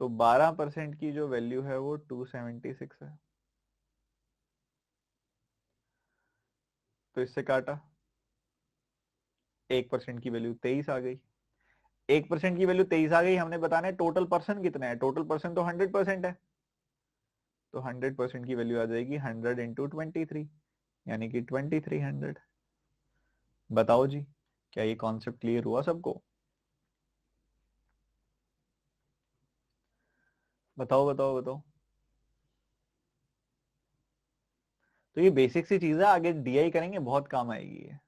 तो 12% की जो वैल्यू है वो 276 है। तो इससे काटा, 1% की वैल्यू 23 आ गई। 1% की वैल्यू 23 आ गई। हमने बताना है टोटल पर्सन कितना है। टोटल पर्सन तो 100% है। तो 100% की वैल्यू आ जाएगी 100 इंटू 23, यानी कि 2300। बताओ जी, क्या ये कॉन्सेप्ट क्लियर हुआ सबको? बताओ बताओ बताओ। तो ये बेसिक सी चीज है, आगे डीआई करेंगे बहुत काम आएगी ये।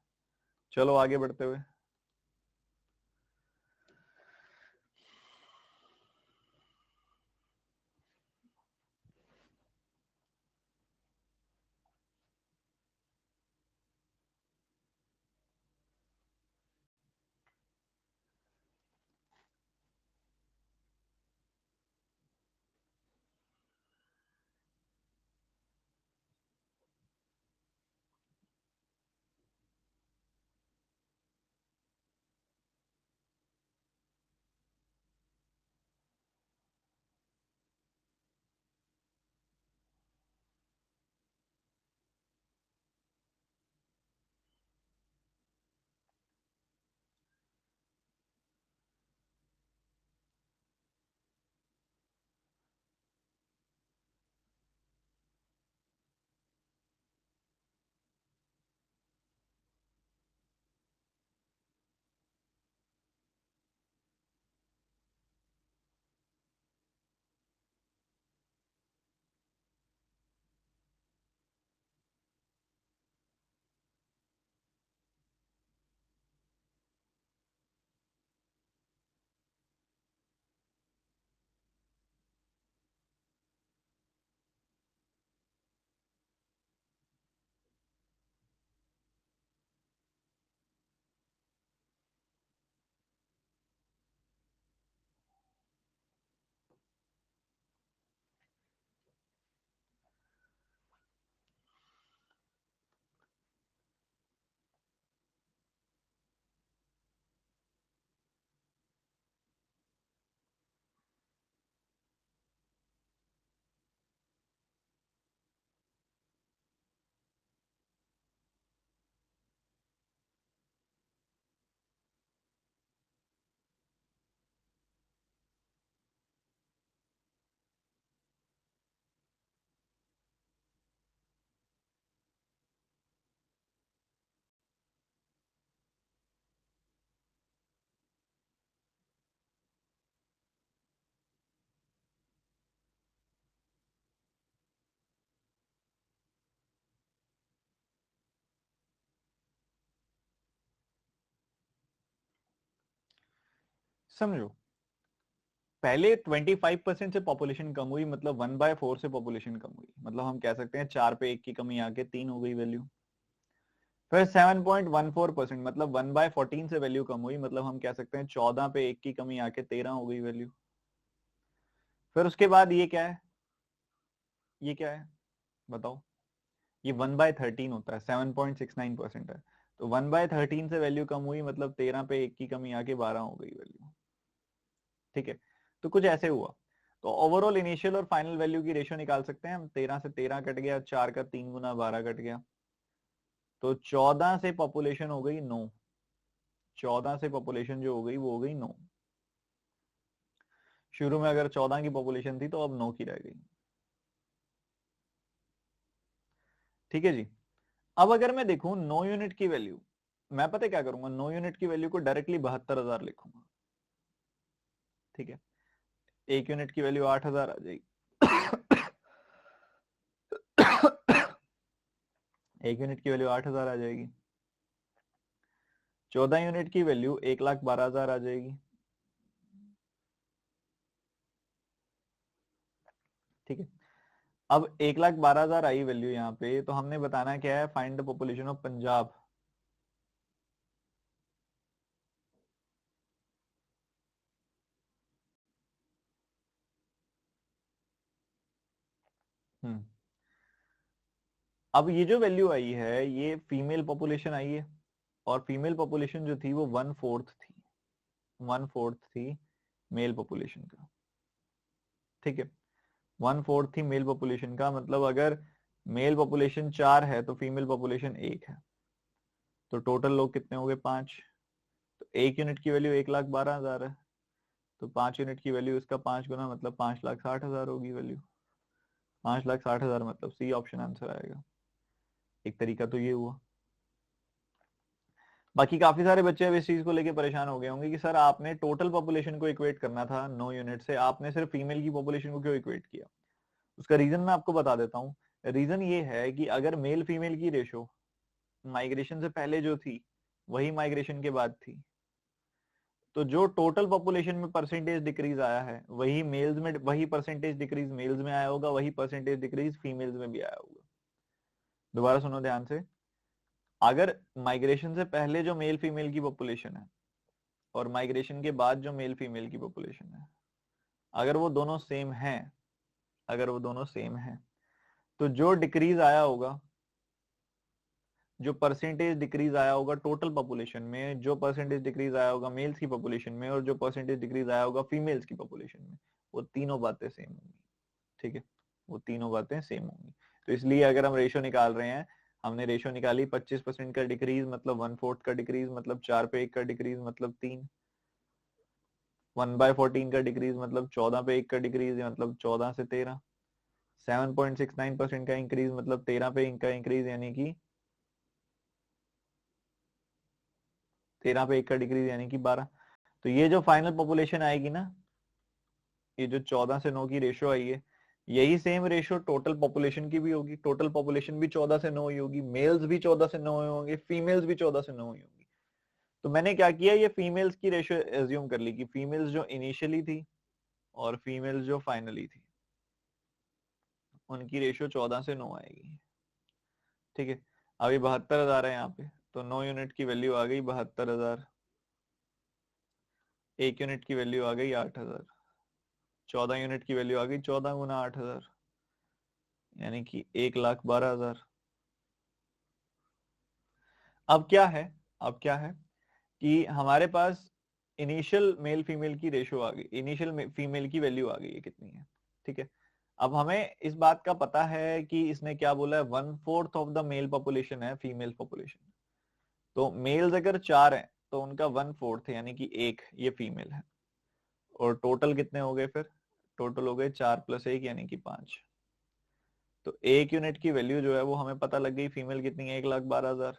चलो आगे बढ़ते हुए। समझो, पहले 25% से पॉपुलेशन कम हुई, मतलब 1/4 से पॉपुलेशन कम हुई, मतलब हम कह सकते हैं 4 पे 1 की कमी आके 3 हो गई वैल्यू। फिर 7.14%, मतलब 1/14 से वैल्यू कम हुई, मतलब हम कह सकते हैं 14 पे 1 की कमी आके 13 हो गई वैल्यू। फिर उसके बाद ये क्या है, ये क्या है बताओ, ये 1/13 होता है, 7.69% है। तो 1/13 से वैल्यू कम हुई, मतलब 13 पे 1 की कमी आके 12 हो गई वैल्यू। ठीक है, तो कुछ ऐसे हुआ। तो ओवरऑल इनिशियल और फाइनल वैल्यू की रेशियो निकाल सकते हैं हम। 13 से 13 कट गया, 4 का 3 गुना 12 कट गया, तो 14 से पॉपुलेशन हो गई 9। 14 से पॉपुलेशन जो हो गई वो हो गई 9। शुरू में अगर 14 की पॉपुलेशन थी तो अब 9 की रह गई। ठीक है जी। अब अगर मैं देखूं 9 यूनिट की वैल्यू, मैं पता है क्या करूंगा, 9 यूनिट की वैल्यू को डायरेक्टली 72,000 लिखूंगा। ठीक है, 1 यूनिट की वैल्यू 8,000 आ जाएगी। 1 यूनिट की वैल्यू 8,000 आ जाएगी। 14 यूनिट की वैल्यू 1,12,000 आ जाएगी। ठीक है, अब 1,12,000 आई वैल्यू यहाँ पे, तो हमने बताना क्या है, find the population of Punjab. Hmm, अब ये जो वैल्यू आई है ये फीमेल पॉपुलेशन आई है, और फीमेल पॉपुलेशन जो थी वो 1/4 थी, 1/4 थी मेल पॉपुलेशन का। ठीक है, 1/4 थी मेल पॉपुलेशन का, मतलब अगर मेल पॉपुलेशन 4 है तो फीमेल पॉपुलेशन 1 है, तो टोटल लोग कितने हो गए, 5। तो 1 यूनिट की वैल्यू 1,12,000 है, तो 5 यूनिट की वैल्यू इसका 5 गुना, मतलब 5,60,000 होगी वैल्यू। 5,60,000, मतलब सी ऑप्शन आंसर आएगा। एक तरीका तो ये हुआ। बाकी काफी सारे बच्चे अब इस चीज को लेके परेशान हो गए होंगे कि सर आपने टोटल पॉपुलेशन को इक्वेट करना था 9 यूनिट से, आपने सिर्फ फीमेल की पॉपुलेशन को क्यों इक्वेट किया। उसका रीजन मैं आपको बता देता हूँ। रीजन ये है कि अगर मेल फीमेल की रेशो माइग्रेशन से पहले जो थी वही माइग्रेशन के बाद थी, तो जो टोटल पॉपुलेशन में परसेंटेज डिक्रीज आया है वही मेल्स में, वही परसेंटेज डिक्रीज मेल्स में आया होगा, वही परसेंटेज डिक्रीज फीमेल्स में भी आया होगा। दोबारा सुनो ध्यान से, अगर माइग्रेशन से पहले जो मेल फीमेल की पॉपुलेशन है और माइग्रेशन के बाद जो मेल फीमेल की पॉपुलेशन है, अगर वो दोनों सेम है, अगर वो दोनों सेम है, तो जो डिक्रीज आया होगा, जो परसेंटेज डिक्रीज आया होगा टोटल पॉपुलेशन में, जो परसेंटेज डिक्रीज आया होगा मेल्स की पॉपुलेशन में, और जो परसेंटेज डिक्रीज आया होगा फीमेल्स की पॉपुलेशन में, वो तीनों बातें सेम होंगी। ठीक है, वो तीनों बातें सेम होंगी। तो इसलिए अगर हम रेशो निकाल रहे हैं, हमने रेशो निकाली 25% का डिक्रीज मतलब 1/4 का डिक्रीज मतलब 4 पे 1 का डिक्रीज मतलब 3, 1/14 का डिक्रीज मतलब 14 पे 1 का डिक्रीज मतलब 14 से 13, 7.69% का इंक्रीज मतलब 13 पे 1 का इंक्रीज यानी कि 13 पे 1 का डिक्रीज यानी कि 12। तो ये जो फाइनल पॉपुलेशन आएगी ना, ये जो 14 से 9 की रेशो आई है, यही सेम रेशो टोटल पॉपुलेशन की भी होगी। टोटल पॉपुलेशन भी 14 से 9 ही होगी, मेल्स भी 14 से 9 होंगे, फीमेल्स भी 14 से 9 ही होंगी। तो मैंने क्या किया, ये फीमेल्स की रेशो एज्यूम कर ली कि फीमेल्स जो इनिशियली थी और फीमेल्स जो फाइनली थी उनकी रेशो 14 से 9 आएगी। ठीक है, अभी 72,000 है यहाँ पे, तो 9 यूनिट की वैल्यू आ गई 72,000, 1 यूनिट की वैल्यू आ गई 8,000, 14 यूनिट की वैल्यू आ गई 14 गुना 8,000 यानी कि 1,12,000। अब क्या है, अब क्या है कि हमारे पास इनिशियल मेल फीमेल की रेशो आ गई, इनिशियल फीमेल की वैल्यू आ गई है कितनी है। ठीक है, अब हमें इस बात का पता है कि इसने क्या बोला है, 1/4 ऑफ द मेल पॉपुलेशन है फीमेल पॉपुलेशन। तो मेल्स अगर 4 हैं तो उनका 1/4 है यानी कि 1 ये फीमेल है, और टोटल कितने हो गए फिर, टोटल हो गए 4 + 1 यानी कि 5। तो 1 यूनिट की वैल्यू जो है वो हमें पता लग गई, फीमेल कितनी है, 1,12,000।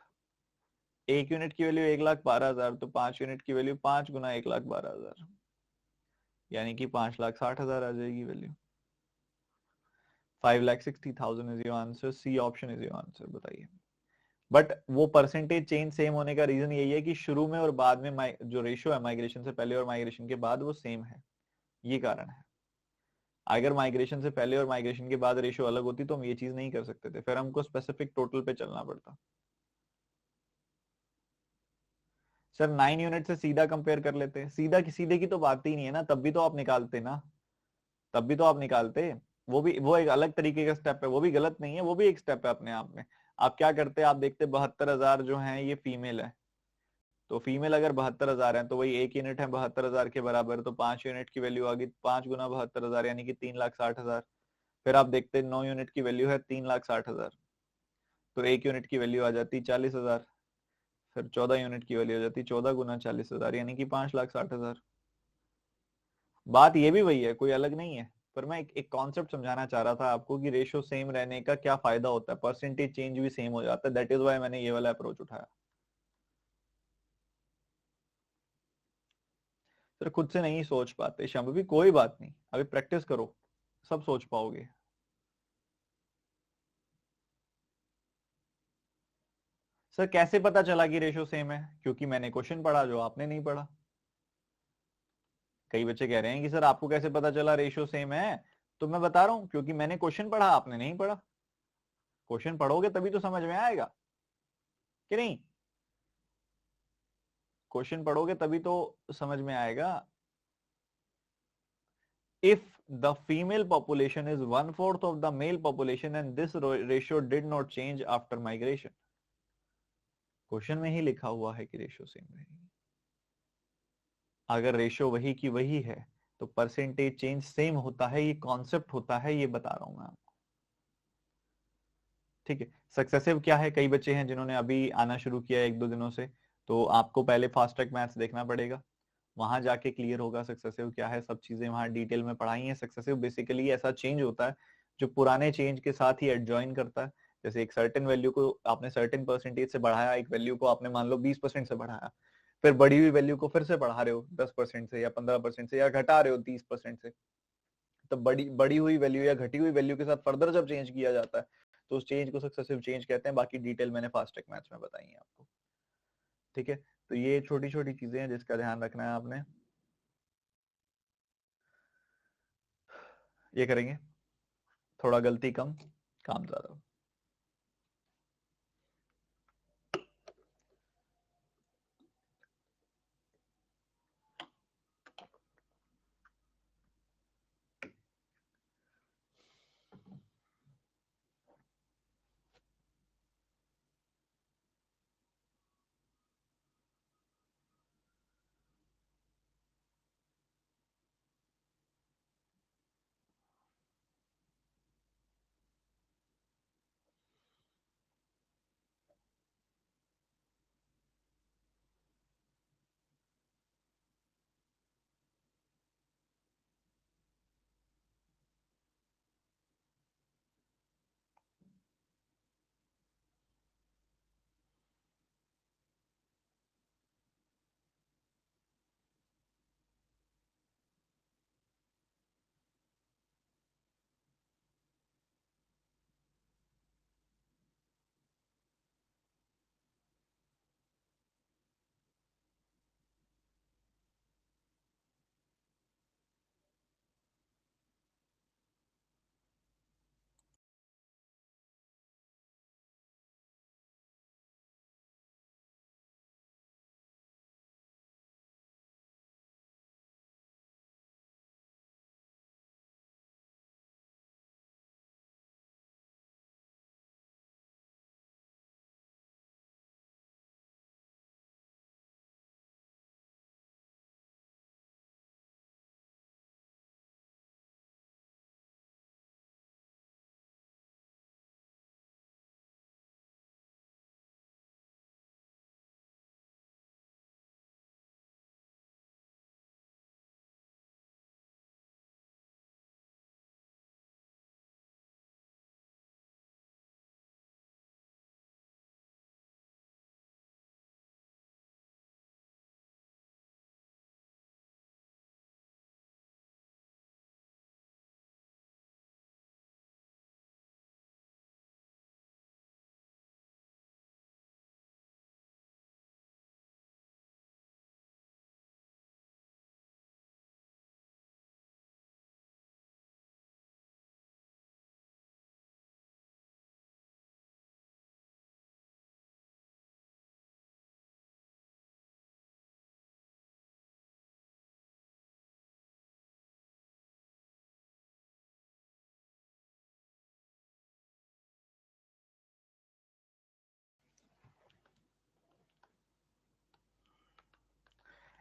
1 यूनिट की वैल्यू 1,12,000, तो 5 यूनिट की वैल्यू 5 गुना 1,12,000 यानी कि 5,60,000 आ जाएगी value. 5,60,000 is your answer, C option is your answer. बताइए बट वो परसेंटेज चेंज सेम होने का रीजन यही है कि शुरू में और बाद में जो रेशियो है माइग्रेशन से पहले और माइग्रेशन के बाद वो सेम है, ये कारण है। अगर माइग्रेशन से पहले और माइग्रेशन के बाद रेशियो अलग होती तो हम ये चीज नहीं कर सकते थे, फिर हमको स्पेसिफिक टोटल पे चलना पड़ता। सर 9 यूनिट से सीधा कंपेयर कर लेते हैं, सीधा की सीधे की तो बात ही नहीं है ना, तब भी तो आप निकालते ना, तब भी तो आप निकालते। वो एक अलग तरीके का स्टेप है, वो भी गलत नहीं है, वो भी एक स्टेप है अपने आप में। आप क्या करते हैं, आप देखते 72,000 जो है ये फीमेल है, तो फीमेल अगर 72,000 है तो वही 1 यूनिट है 72,000 के बराबर, तो 5 यूनिट की वैल्यू आ गई, 5 गुना 72,000 यानी कि 3,60,000। फिर आप देखते 9 यूनिट की वैल्यू है 3,60,000, तो 1 यूनिट की वैल्यू आ जाती 40,000। फिर 14 यूनिट की वैल्यू आ जाती 14 गुना 40,000 यानी कि 5,60,000। बात ये भी वही है, कोई अलग नहीं है, पर मैं एक कॉन्सेप्ट समझाना चाह रहा था आपको कि रेशियो सेम रहने का क्या फायदा होता है, परसेंटेज चेंज भी सेम हो जाता है, दैट इज वाई मैंने ये वाला अप्रोच उठाया। सर खुद से नहीं सोच पाते शंभवी, कोई बात नहीं, अभी प्रैक्टिस करो, सब सोच पाओगे। सर कैसे पता चला कि रेशियो सेम है, क्योंकि मैंने क्वेश्चन पढ़ा जो आपने नहीं पढ़ा। कई बच्चे कह रहे हैं कि सर आपको कैसे पता चला रेशियो सेम है, तो मैं बता रहा हूं क्योंकि मैंने क्वेश्चन पढ़ा आपने नहीं पढ़ा। क्वेश्चन पढ़ोगे तभी तो समझ में आएगा कि नहीं, क्वेश्चन पढ़ोगे तभी तो समझ में आएगा। if the female population is 1/4 of the male population and this ratio did not change after migration, question में ही लिखा हुआ है कि रेशियो सेम रहेगी। अगर रेशियो वही की वही है तो परसेंटेज चेंज सेम होता है, ये कॉन्सेप्ट होता है, ये बता रहा हूं मैं आपको। ठीक है, सक्सेसिव क्या है, कई बच्चे हैं जिन्होंने अभी आना शुरू किया है 1-2 दिनों से, तो आपको पहले फास्ट ट्रैक मैथ्स देखना पड़ेगा, वहां जाके क्लियर होगा सक्सेसिव क्या है, सब चीजें वहां डिटेल में पढ़ाई है। सक्सेसिव बेसिकली ऐसा चेंज होता है जो पुराने चेंज के साथ ही एडजॉइन करता है। जैसे एक सर्टेन वैल्यू को आपने सर्टेन परसेंटेज से बढ़ाया, एक वैल्यू को आपने मान लो 20% से बढ़ाया, फिर बढ़ी हुई वैल्यू को फिर से बढ़ा रहे हो 10% से या 15% से या घटा रहे हो 30% से, तो बड़ी बड़ी हुई वैल्यू या घटी हुई वैल्यू के साथ फर्दर जब चेंज किया जाता है तो उस चेंज को सक्सेसिव चेंज कहते हैं। बाकी डिटेल मैंने फास्ट ट्रैक मैथ्स में बताई है आपको। ठीक है, तो ये छोटी छोटी चीजें हैं जिसका ध्यान रखना है आपने, ये करेंगे, थोड़ा गलती कम, काम ज्यादा।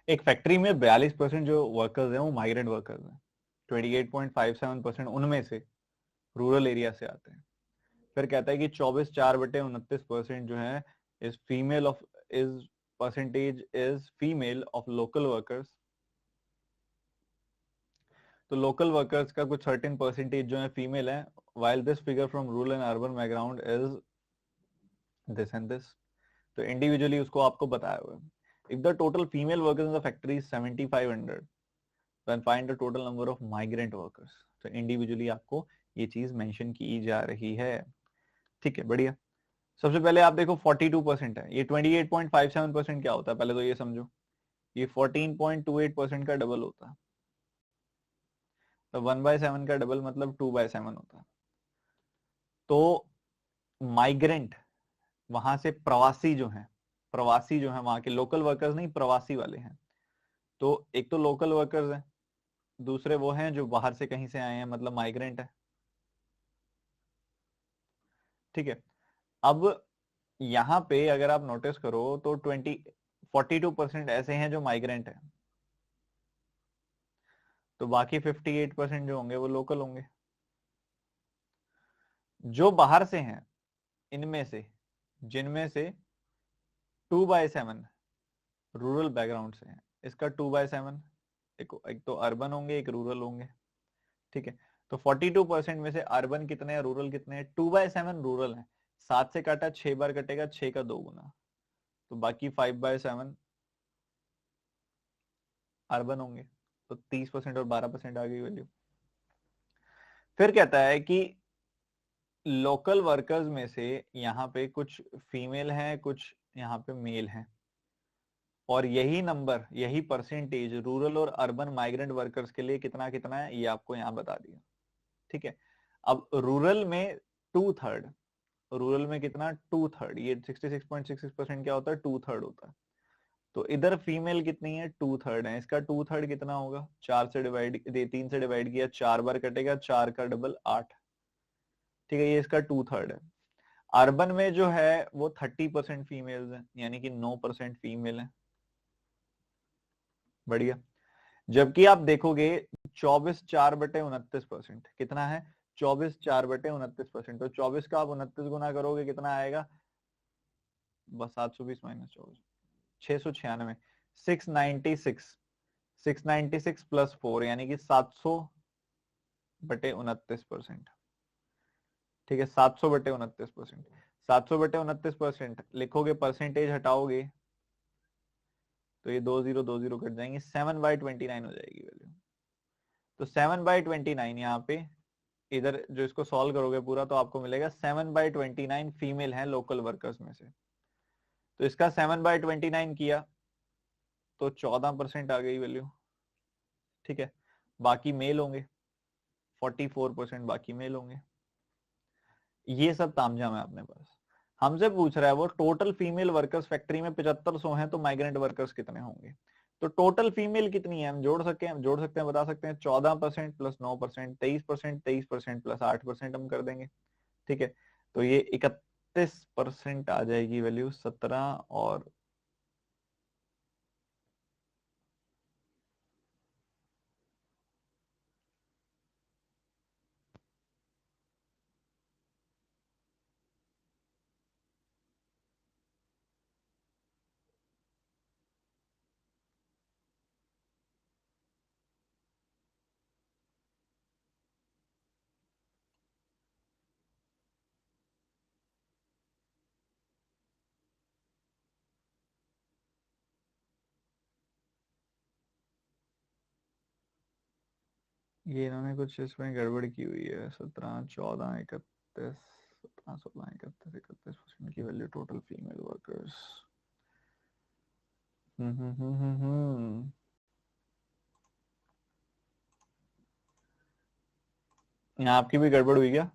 एक फैक्ट्री में 42% जो वर्कर्स हैं वो माइग्रेंट वर्कर्स हैं, 28.57% उनमें से रूरल एरिया से आते हैं। फिर कहता है कि 24/4/29% जो है is female of is percentage is female of local workers. तो लोकल वर्कर्स का कुछ सर्टेन परसेंटेज जो है फीमेल है, while this figure from rural and urban background is this and this। तो इंडिविजुअली उसको आपको बताया हुआ है। If the total female workers in the factory is 7500, then find the total number of migrant workers। तो इंडिविजुअली आपको ये चीज मेंशन की जा रही है। ठीक है, बढ़िया। सबसे पहले आप देखो 42% है, ये 28.57% क्या होता है पहले तो ये समझो। ये 14.28% का डबल होता है। तो 1/7 का डबल मतलब 2/7 होता है। तो माइग्रेंट वहां से प्रवासी जो हैं, प्रवासी जो हैं वहां के लोकल वर्कर्स नहीं, प्रवासी वाले हैं। तो एक तो लोकल वर्कर्स हैं, दूसरे वो हैं जो बाहर से कहीं से आए हैं, मतलब माइग्रेंट है। ठीक है, अब यहाँ पे अगर आप नोटिस करो तो 42% ऐसे हैं जो माइग्रेंट है, तो बाकी 58% जो होंगे वो लोकल होंगे। जो बाहर से हैं इनमें से, जिनमें से 2/7 रूरल बैकग्राउंड से हैं, इसका 2/7 एक तो अर्बन होंगे, एक रूरल होंगे। ठीक है, तो 42% में से अर्बन कितने हैं, रूरल कितने हैं? 2/7 रूरल है, 7 से काटा 6 बार कटेगा, 6 का 2 गुना, तो बाकी 5/7 अर्बन होंगे। तो 30% और 12% आ गई वैल्यू। फिर कहता है कि लोकल वर्कर्स में से यहाँ पे कुछ फीमेल हैं, कुछ यहाँ पे मेल हैं, और यही नंबर, यही परसेंटेज रूरल और अर्बन माइग्रेंट वर्कर्स के लिए कितना कितना है ये आपको यहाँ बता दिया। ठीक है, अब रूरल में 2/3, रूरल में कितना 2/3, ये 66.66% क्या होता है, 2/3 होता है। तो इधर फीमेल कितनी है, 2/3 है, इसका 2/3 कितना होगा, 4 से डिवाइड 3 से डिवाइड किया, 4 बार कटेगा, 4 का डबल 8। ठीक है, ये इसका 2/3 है। अर्बन में जो है वो 30% फीमेल्स हैं, यानी कि 9% फीमेल है। बढ़िया। जबकि आप देखोगे 24/4/29% कितना है, 24/4/29%। तो 24 का आप 29 गुना करोगे कितना आएगा, बस 720 माइनस 24, 696, 696, 696 प्लस 4 यानी कि 700/29%। ठीक है, 700/29%। 700/29% लिखोगे, परसेंटेज हटाओगे तो ये 2 0 कट जाएंगे, 7/29 हो जाएगी वैल्यू। तो 7/29 यहाँ पे, इधर जो इसको सॉल्व करोगे पूरा तो आपको मिलेगा 7/29 फीमेल है लोकल वर्कर्स में से। तो इसका 7/29 किया तो 14% आ गई वैल्यू। ठीक है, बाकी मेल होंगे, 44% बाकी मेल होंगे। ये सब तामझाम है अपने पास। हमसे पूछ रहा है वो टोटल फीमेल वर्कर्स फैक्ट्री में 7500 हैं, तो माइग्रेंट वर्कर्स कितने होंगे। तो टोटल फीमेल कितनी है हम जोड़ सकते हैं, बता सकते हैं। 14% प्लस 9%, 23%, 23% प्लस 8% हम कर देंगे। ठीक है, तो ये 31% आ जाएगी वैल्यू, 17 और ये इन्होंने कुछ इसमें गड़बड़ की हुई है। 17, 14, 31, 17, 16, 31, 31% की वैल्यू टोटल फीमेल वर्कर्स। यहाँ आपकी भी गड़बड़ हुई क्या?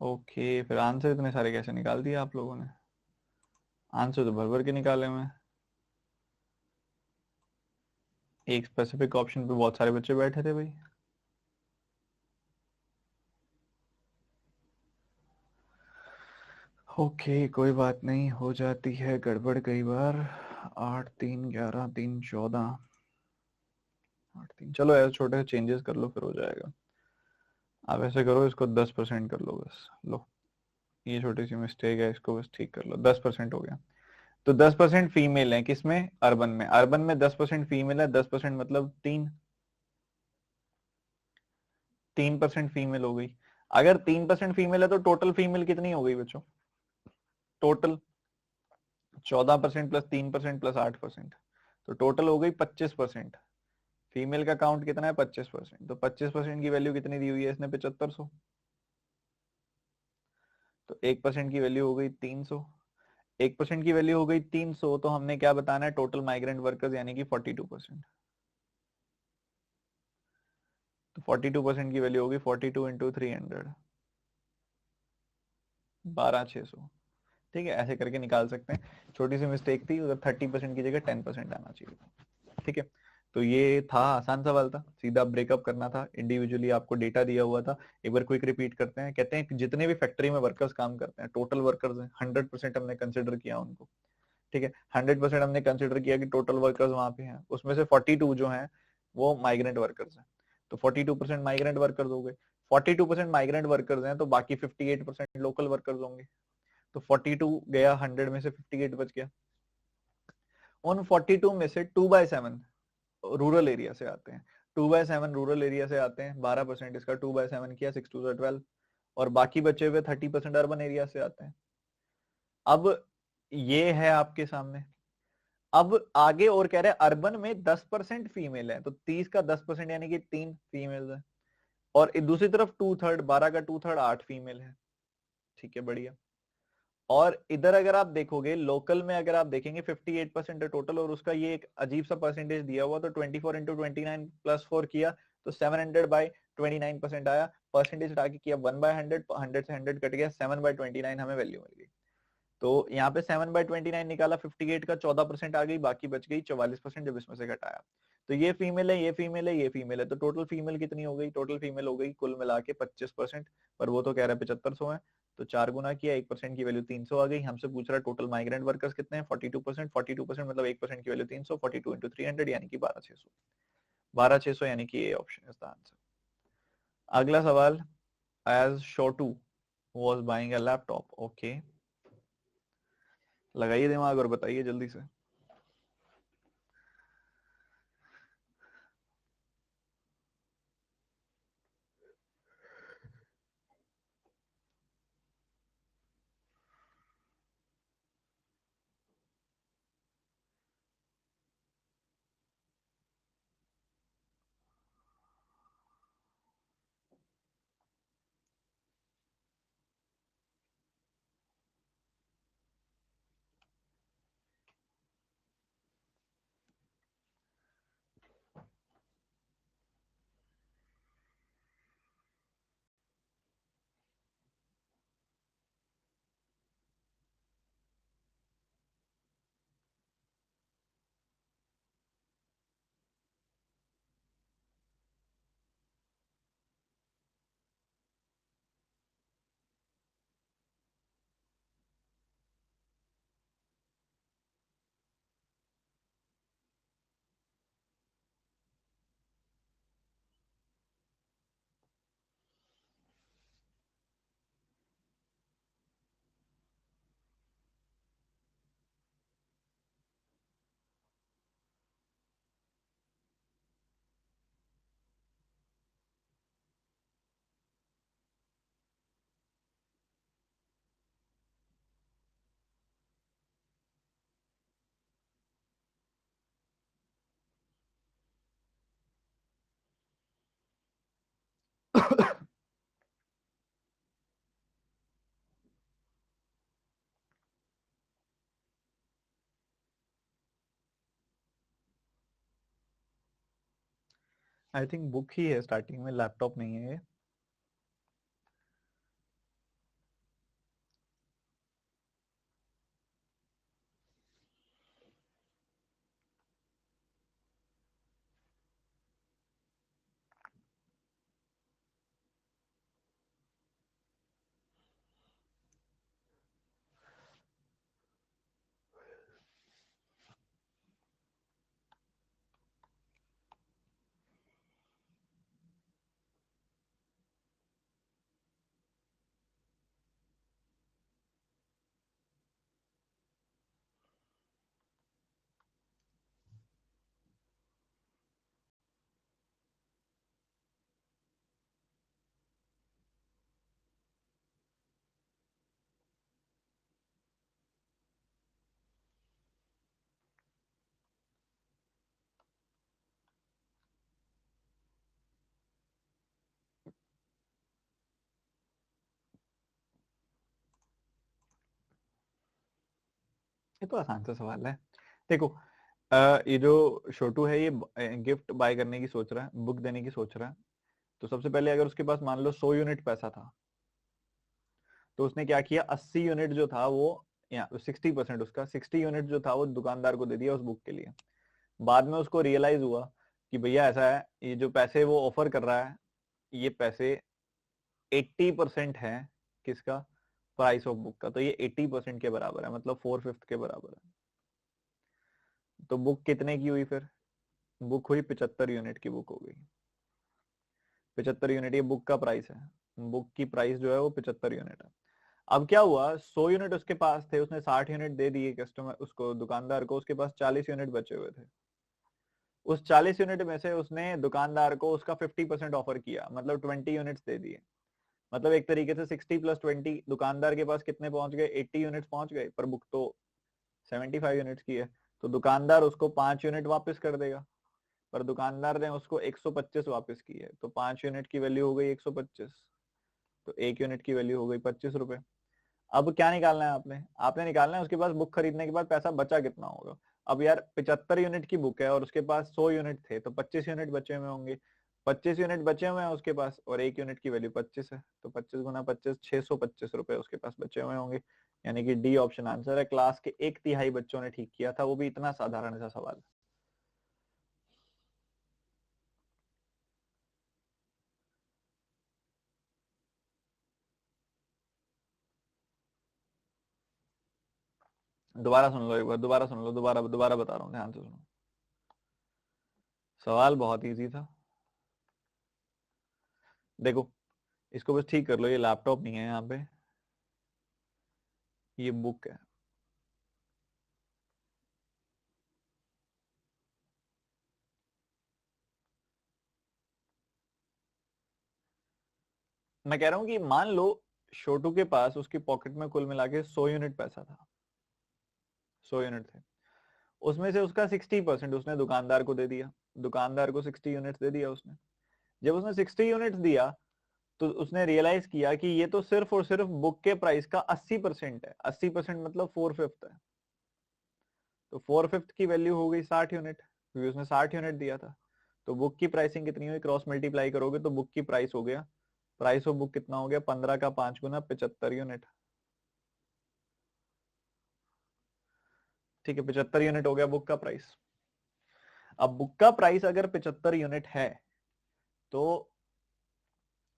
ओके, फिर आंसर इतने सारे कैसे निकाल दिए आप लोगों ने? आंसर तो भर भर के निकाले मैं। एक स्पेसिफिक ऑप्शन पे बहुत सारे बच्चे बैठे थे भाई। ओके कोई बात नहीं, हो जाती है गड़बड़ कई बार। 8 3 11 3 14, 8 3, चलो यार छोटे से चेंजेस कर लो फिर हो जाएगा। आप ऐसे करो, इसको 10% कर लो बस। लो, ये छोटी सी मिस्टेक है, इसको बस ठीक कर लो। 10% हो गया। तो 10% फीमेल है किसमें? अर्बन में। अर्बन में 10% फीमेल है, 10% मतलब 3% फीमेल हो गई। अगर 3% फीमेल है तो टोटल फीमेल कितनी हो गई बच्चों? टोटल 14% प्लस 3% प्लस 8%, तो टोटल हो गई 25%। फीमेल का काउंट कितना है? 25%। तो 25% की वैल्यू कितनी दी हुई है इसने? 7500। तो 1% की वैल्यू हो गई 300। 1% की वैल्यू हो गई 300, तो हमने क्या बताना है? टोटल माइग्रेंट वर्कर्स यानी कि 42%। तो 42% की वैल्यू होगी 42 इंटू 300, 12600। ठीक है, ऐसे करके निकाल सकते हैं। छोटी सी मिस्टेक थी, उधर 30% की जगह 10% आना चाहिए था। ठीक है, तो ये था, आसान सवाल था, सीधा ब्रेकअप करना था। इंडिविजुअली आपको डेटा दिया हुआ था। एक बार क्विक रिपीट करते हैं। कहते हैं कि जितने भी फैक्ट्री में वर्कर्स काम करते हैं, टोटल वर्कर्स हैं, 100% हमने कंसिडर किया उनको। ठीक है, 100% हमने कंसिडर किया कि टोटल वर्कर्स वहां पे हैं, उसमें से 42 जो हैं वो माइग्रेंट वर्कर्स हैं। तो 42% माइग्रेंट वर्कर्स हो गए। 42% माइग्रेंट वर्कर्स हैं तो बाकी 58% लोकल वर्कर्स होंगे। तो 42 गया, 100 में से 58 बच गया। उन 42 में से 2/7 रूरल एरिया से आते हैं। 2/7 रूरल एरिया से आते हैं, 12% इसका 2/7 किया, 6 2 12। और बाकी बचे हुए 30% अर्बन एरिया से आते हैं। अब ये है आपके सामने। अब आगे और कह रहे हैं अर्बन में 10% फीमेल है, तो 30 का 10% यानी कि 3 फीमेल है। और दूसरी तरफ 2/3, 12 का 2/3 8 फीमेल है। ठीक है, बढ़िया। और इधर अगर आप देखोगे लोकल में, अगर आप देखेंगे 58% है टोटल, और उसका ये एक अजीब सा परसेंटेज दिया हुआ। तो 24 इंटू 29 प्लस 4 किया तो 700/29% आया। परसेंटेज हटा के किया 1/100, 100 से 100 कट गया, 7/29 हमें वैल्यू मिल गई। तो यहाँ पे 7/29 निकाला, 58 का 14% आ गई, बाकी बच गई 44% जब इसमें से घटाया। तो ये फीमेल है, ये फीमेल है, ये फीमेल है, तो टोटल फीमेल कितनी हो गई? टोटल फीमेल हो गई कुल मिला के 25%। पर वो तो कह रहा है 7500 है। तो 4 गुना किया, 1% की वैल्यू 300 आ गई। हमसे पूछ रहा है टोटल माइग्रेंट वर्कर्स कितने हैं? 42%। 42% मतलब 1% की वैल्यू 300, 42 इंटू 300 यानी कि 12600। 12600 यानी कि ये ऑप्शन इज द आंसर। अगला सवाल। As Shotu was buying a laptop. Okay, लगाइए दिमाग और बताइए जल्दी से। आई थिंक बुक ही है स्टार्टिंग में, लैपटॉप नहीं है ये। ये तो आसान सा सवाल है। देखो ये जो छोटू है ये गिफ्ट बाय करने की सोच रहा है, बुक देने की सोच रहा है। तो सबसे पहले अगर उसके पास मान लो 100 यूनिट पैसा था, तो उसने क्या किया, 80 यूनिट जो था वो, या 60%, उसका 60 यूनिट जो था वो दुकानदार को दे दिया उस बुक के लिए। बाद में उसको रियलाइज हुआ कि भैया ऐसा है, ये जो पैसे वो ऑफर कर रहा है, ये पैसे 80% है किसका, प्राइस ऑफ बुक का, तो ये 80% के बराबर है, मतलब 4/5 के बराबर है। तो बुक कितने की हुई फिर, बुक हुई 75 यूनिट की बुक हो गई। 75 यूनिट ये बुक का प्राइस है, बुक की प्राइस जो है वो 75 यूनिट है। अब क्या हुआ, 100 यूनिट उसके पास थे, उसने 60 यूनिट दे दिए कस्टमर उसको, दुकानदार को, उसके पास 40 यूनिट बचे हुए थे। उस 40 यूनिट में से उसने दुकानदार को उसका 50% ऑफर किया, मतलब 20 यूनिट्स दे दिए। मतलब एक तरीके से 60 + 20, दुकानदार के पास कितने पहुंच गए, 80 यूनिट्स पहुंच गए, पर बुक तो 75 यूनिट्स की है। तो दुकानदार उसको 5 यूनिट वापस कर देगा, पर दुकानदार ने उसको 125 वापस की है, तो 5 यूनिट की वैल्यू हो गई 125, तो 1 यूनिट की वैल्यू हो गई 25 रुपए। अब क्या निकालना है आपने, आपने निकालना है उसके पास बुक खरीदने के बाद पैसा बचा कितना होगा। अब यार 75 यूनिट की बुक है और उसके पास 100 यूनिट थे, तो 25 यूनिट बचे हुए होंगे। 25 यूनिट बचे हुए हैं उसके पास, और 1 यूनिट की वैल्यू 25 है, तो 25 × 25, 625 रुपए उसके पास बचे हुए होंगे। यानी कि डी ऑप्शन आंसर है। क्लास के 1/3 बच्चों ने ठीक किया था, वो भी इतना साधारण सा सवाल। दोबारा सुन लो एक बार, दोबारा सुन लो, दोबारा दोबारा बता रहा हूँ, ध्यान से सुनो। सवाल बहुत इजी था। देखो, इसको बस ठीक कर लो, ये लैपटॉप नहीं है यहाँ पे, ये बुक है। मैं कह रहा हूँ कि मान लो छोटू के पास उसकी पॉकेट में कुल मिला के 100 यूनिट पैसा था, 100 यूनिट थे, उसमें से उसका 60% उसने दुकानदार को दे दिया, दुकानदार को 60 यूनिट्स दे दिया उसने। जब उसने 60 यूनिट्स दिया, तो उसने रियलाइज किया कि ये तो सिर्फ और सिर्फ बुक के प्राइस का 80% है, 80% मतलब 4/5 है। तो 4/5 की वैल्यू हो गई 60 यूनिट, क्योंकि उसने 60 यूनिट दिया था। तो बुक की प्राइसिंग कितनी हुई, क्रॉस मल्टीप्लाई करोगे तो बुक की प्राइस हो गया, प्राइस ऑफ बुक कितना हो गया, 15 का 5 गुना 75 यूनिट। ठीक है, 75 यूनिट हो गया बुक का प्राइस। अब बुक का प्राइस अगर 75 यूनिट है, तो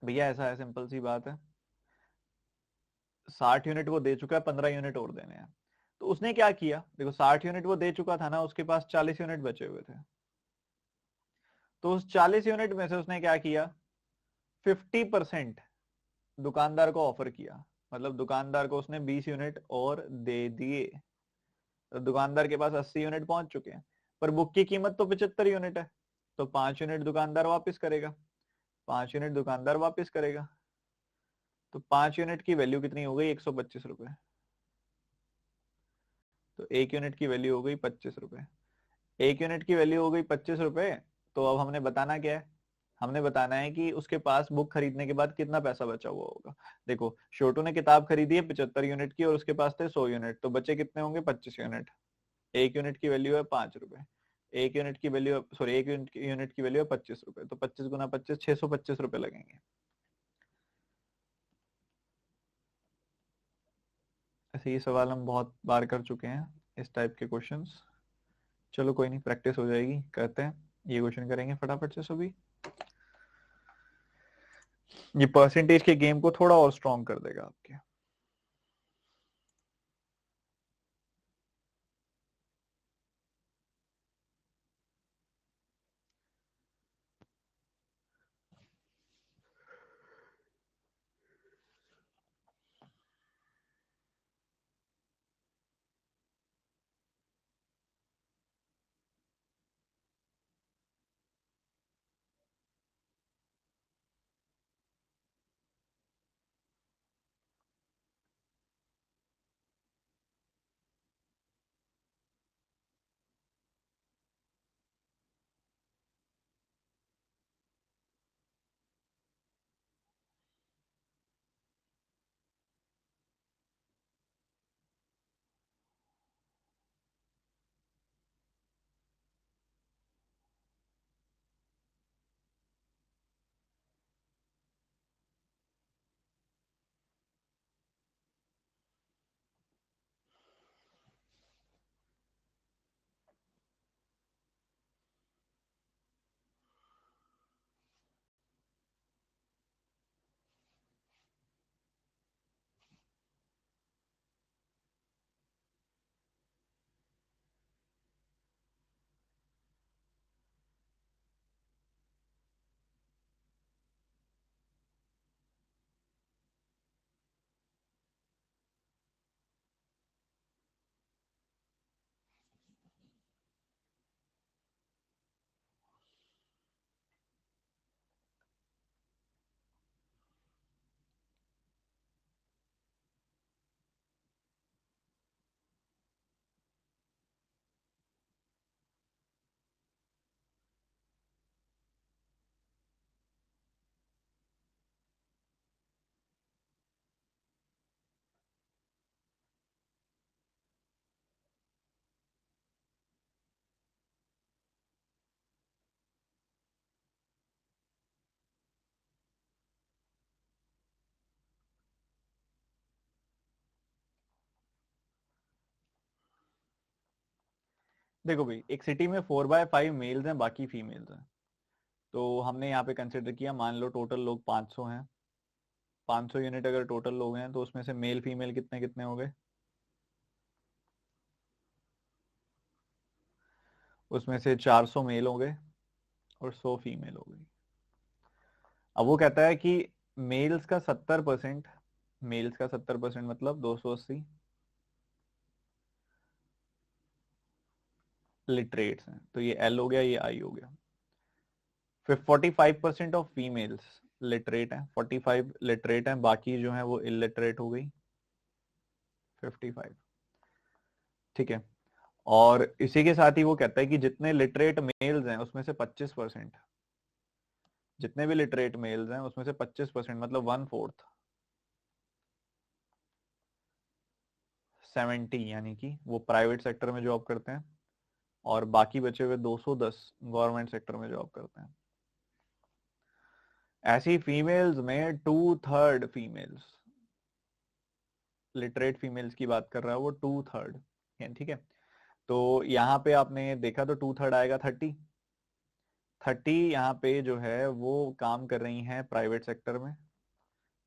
भैया ऐसा है, सिंपल सी बात है, 60 यूनिट वो दे चुका है, 15 यूनिट और देने हैं। तो उसने क्या किया, देखो 60 यूनिट वो दे चुका था ना, उसके पास 40 यूनिट बचे हुए थे। तो उस 40 यूनिट में से उसने क्या किया, 50% दुकानदार को ऑफर किया, मतलब दुकानदार को उसने 20 यूनिट और दे दिए। तो दुकानदार के पास 80 यूनिट पहुंच चुके हैं, पर बुक की कीमत तो 75 यूनिट है, तो 5 यूनिट दुकानदार वापस करेगा, 5 यूनिट दुकानदार वापस करेगा। तो 5 यूनिट की वैल्यू कितनी हो गई, 125 रुपए। तो 1 यूनिट की वैल्यू हो गई 25 रुपए। 1 यूनिट की वैल्यू हो गई 25 रुपए। तो अब हमने बताना क्या है, हमने बताना है कि उसके पास बुक खरीदने के बाद कितना पैसा बचा हुआ होगा। देखो, छोटू ने किताब खरीदी है 75 यूनिट की, और उसके पास थे 100 यूनिट, तो बचे कितने होंगे, 25 यूनिट। 1 यूनिट की वैल्यू है 5 रुपए, 1 यूनिट की वैल्यू, सॉरी, 1 यूनिट की वैल्यू है 25 रुपए, तो 25 × 25, 625 रुपए लगेंगे। ऐसे ये सवाल हम बहुत बार कर चुके हैं, इस टाइप के क्वेश्चंस। चलो कोई नहीं, प्रैक्टिस हो जाएगी, करते हैं ये क्वेश्चन, करेंगे फटाफट से सभी। ये परसेंटेज के गेम को थोड़ा और स्ट्रॉन्ग कर देगा आपके। देखो भाई, एक सिटी में 4/5 मेल्स हैं, बाकी फीमेल्स हैं। तो हमने यहाँ पे कंसिडर किया, मान लो टोटल लोग 500 हैं। 500 यूनिट अगर टोटल लोग हैं तो उसमें से मेल फीमेल कितने कितने हो गए? उसमें से 400 मेल हो गए और 100 फीमेल हो गई। अब वो कहता है कि मेल्स का 70%, मेल्स का 70% मतलब 280 लिटरेट्स हैं। तो ये एल हो गया, ये आई हो गया। फिर 45% ऑफ फीमेल्स लिटरेट हैं, 45 लिटरेट हैं, बाकी जो है वो इलिटरेट हो गई 55। ठीक है। और इसी के साथ ही वो कहता है कि जितने लिटरेट मेल्स हैं उसमें से 25%, जितने भी लिटरेट मेल्स हैं उसमें से 25% मतलब 1/4, 70, यानी कि वो प्राइवेट सेक्टर में जॉब करते हैं और बाकी बचे हुए 210 गवर्नमेंट सेक्टर में जॉब करते हैं। ऐसी फीमेल्स में 2/3 फीमेल्स, लिटरेट फीमेल्स की बात कर रहा है वो, 2/3। ठीक है। तो यहाँ पे आपने देखा तो 2/3 आएगा 30। 30 यहाँ पे जो है वो काम कर रही हैं प्राइवेट सेक्टर में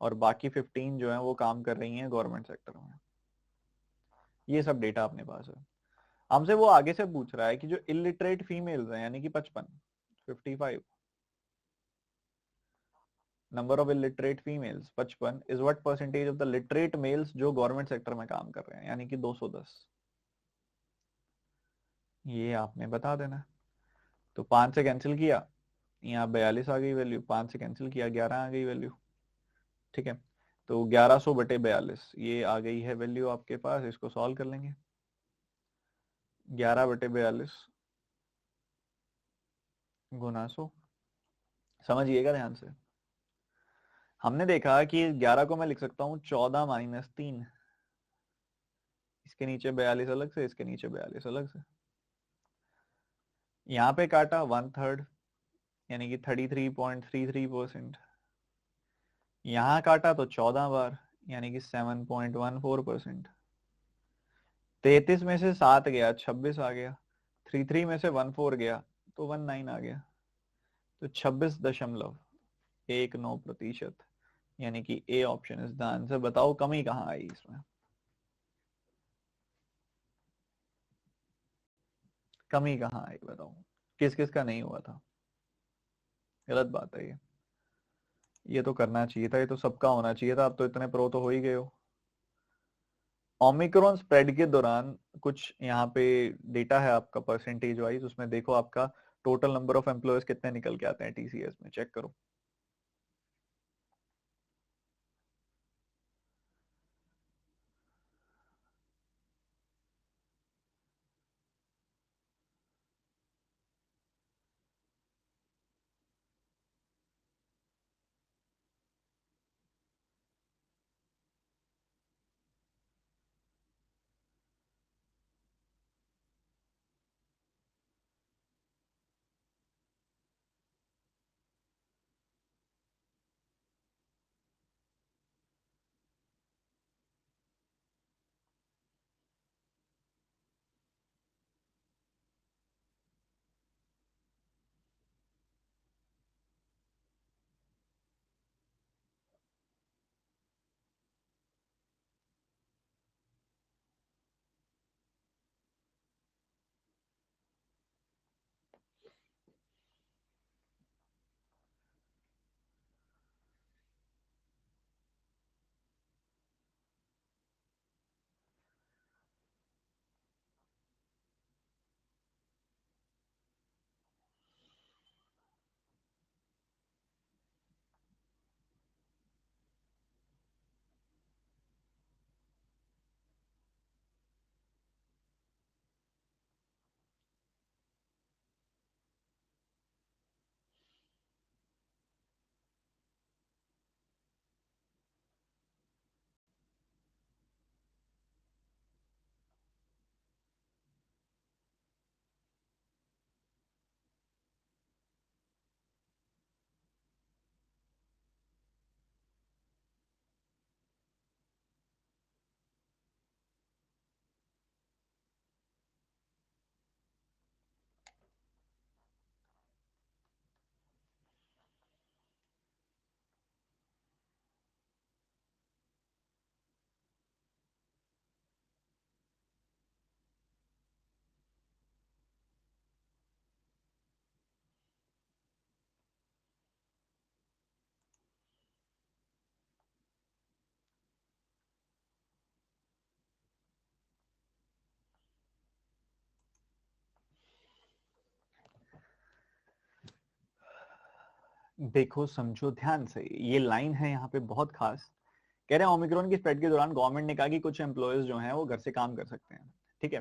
और बाकी 15 जो है वो काम कर रही हैं गवर्नमेंट सेक्टर में। ये सब डेटा अपने पास है। हमसे वो आगे से पूछ रहा है कि जो इलिटरेट फीमेल्स हैं यानी कि 55 number of illiterate females 55 is what percentage of the literate males जो गवर्नमेंट सेक्टर में काम कर रहे हैं, यानी कि 210। ये आपने बता देना। तो 5 से कैंसिल किया, यहाँ 42 आ गई वैल्यू, 5 से कैंसिल किया 11 आ गई वैल्यू। ठीक है। तो 1100/42 ये आ गई है वैल्यू आपके पास। इसको सॉल्व कर लेंगे। 11/42 गुना 100। समझिएगा ध्यान से। हमने देखा कि 11 को मैं लिख सकता हूँ 14-3। इसके नीचे 42 अलग से, इसके नीचे 42 अलग से। यहाँ पे काटा 1/3 यानी कि 33.33%। यहाँ काटा तो 14 बार यानी कि 7.14%। 33 में से 7 गया, 26 आ गया। 33 में से 14 गया तो 19 आ गया। तो 26.19%, यानी कि A option is the answer. बताओ कमी कहाँ आई इसमें? कमी कहाँ आई बताओ? किस किस का नहीं हुआ था? गलत बात है ये तो करना चाहिए था, ये तो सबका होना चाहिए था। आप तो इतने प्रो तो हो ही गए हो। ओमिक्रॉन स्प्रेड के दौरान कुछ यहाँ पे डेटा है आपका परसेंटेज वाइज, उसमें देखो आपका टोटल नंबर ऑफ एम्प्लॉयज कितने निकल के आते हैं टीसीएस में, चेक करो। देखो समझो ध्यान से, ये लाइन है यहाँ पे बहुत खास। कह रहे हैं ओमिक्रॉन की स्प्रेड के दौरान गवर्नमेंट ने कहा कि कुछ एम्प्लॉयज जो हैं वो घर से काम कर सकते हैं, ठीक है।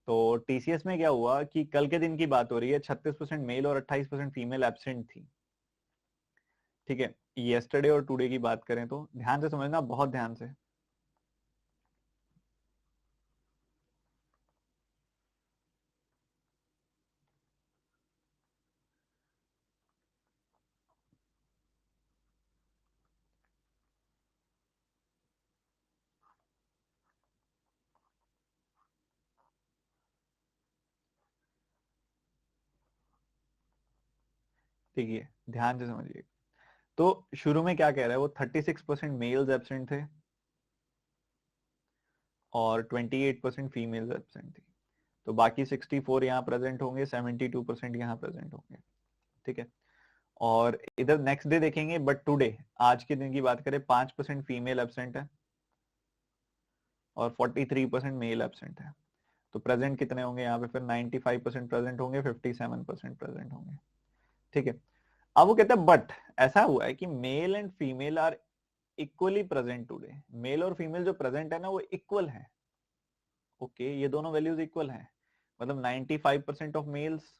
तो टीसीएस में क्या हुआ कि कल के दिन की बात हो रही है, 36% मेल और 28% फीमेल एब्सेंट थी, ठीक है। येस्टरडे और टुडे की बात करें तो ध्यान से समझना, बहुत ध्यान से। ठीक है, ध्यान से समझिए। तो शुरू में क्या कह रहा है वो, 36% मेल्स एब्सेंट थे और 28% फीमेल्स एब्सेंट थी। तो बाकी 64 यहाँ प्रेजेंट होंगे, 72% यहाँ प्रेजेंट होंगे, ठीक है। और इधर नेक्स्ट डे देखेंगे, बट टुडे आज के दिन की बात करें, 5% फीमेल एब्सेंट है और 43% मेल एब्सेंट है। तो प्रेजेंट कितने होंगे यहाँ पे फिर, 95% प्रेजेंट होंगे, 57% प्रेजेंट होंगे, ठीक है। अब वो कहते हैं बट ऐसा हुआ है कि male and female are equally present today. Male और फीमेल जो प्रेजेंट है ना वो इक्वल है, ओके। ये दोनों वैल्यूज इक्वल हैं, मतलब 95% of males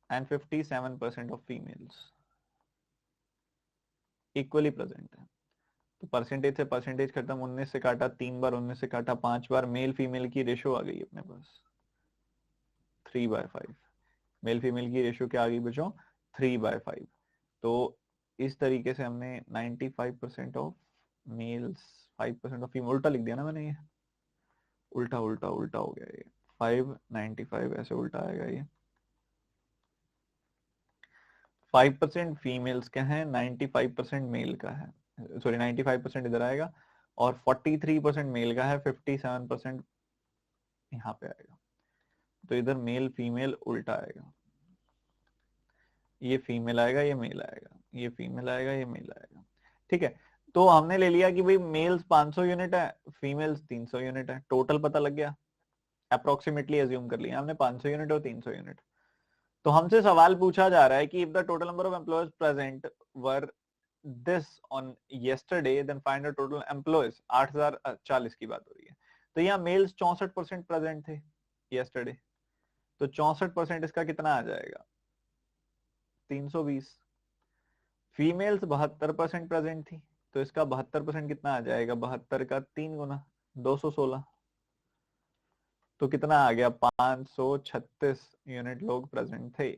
and 57% of females equally present है। तो परसेंटेज से परसेंटेज खत्म, 19 से काटा 3 बार, 19 से काटा 5 बार, मेल फीमेल की रेशो आ गई अपने पास 3/5। मेल फीमेल की रेशो क्या आ गई बच्चों, 3/5। तो इस तरीके से हमने 95% ऑफ मेल्स, 5% ऑफ फीमेल, उल्टा लिख दिया ना मैंने, ये उल्टा उल्टा उल्टा हो गया ये, 595 ऐसे उल्टा आएगा ये। 5% फीमेल्स का है, 95% मेल का है, सॉरी 95% इधर आएगा, और 43% मेल का है, 57% यहाँ पे आएगा। तो इधर मेल फीमेल उल्टा आएगा, ये फीमेल आएगा, ये मेल आएगा, ये फीमेल आएगा, ये मेल आएगा, ठीक है। तो हमने ले लिया कि भाई मेल्स 500 यूनिट है, फीमेल्स 300 यूनिट है, टोटल पता लग गया, अप्रोक्सीमेटली एज्यूम कर लिया हमने 500 यूनिट और 300 यूनिट। तो हमसे सवाल पूछा जा रहा है कि if the total number of employees present were this on yesterday then find the total employees, 8040 की बात हो रही है। तो यहाँ मेल्स 64% प्रेजेंट थे येस्टरडे, तो 64% इसका कितना आ जाएगा, 320। फीमेल्स 72% प्रेजेंट थी, तो इसका 72% कितना आ जाएगा, 72 का 3 गुना, 216। तो कितना आ गया, 536 यूनिट लोग प्रेजेंट थे,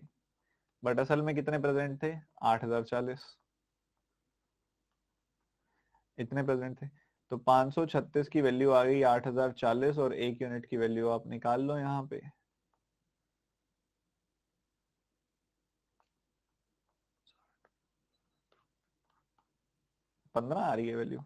बट असल में कितने प्रेजेंट थे, 8040, इतने प्रेजेंट थे। तो 536 की वैल्यू आ गई 8040, और 1 यूनिट की वैल्यू आप निकाल लो यहाँ पे, 15 आ रही है वैल्यू।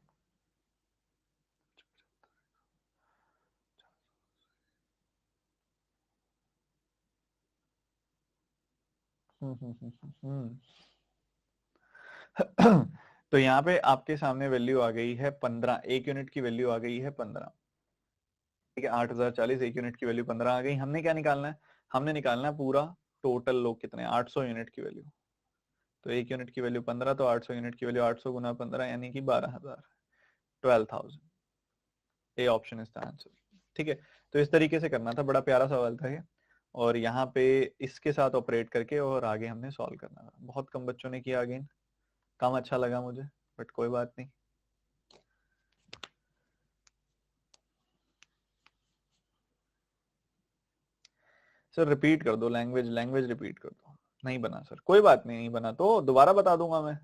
तो यहाँ पे आपके सामने वैल्यू आ गई है 15, 1 यूनिट की वैल्यू आ गई है 15, ठीक है। 8040, 1 यूनिट की वैल्यू 15 आ गई। हमने क्या निकालना है, हमने निकालना है पूरा टोटल लोग कितने, 800 यूनिट की वैल्यू। तो 1 यूनिट की वैल्यू 15, तो 800 यूनिट की वैल्यू 800 गुना 15 यानी कि 12,000, 12,000। A option is the answer, ठीक है। तो इस तरीके से करना था, बड़ा प्यारा सवाल था ये, और यहाँ पे इसके साथ ऑपरेट करके और आगे हमने सॉल्व करना था। बहुत कम बच्चों ने किया, अगेन कम अच्छा लगा मुझे, बट कोई बात नहीं। सर रिपीट कर दो, लैंग्वेज लैंग्वेज रिपीट कर दो। नहीं बना सर, कोई बात नहीं, नहीं बना तो दोबारा बता दूंगा मैं।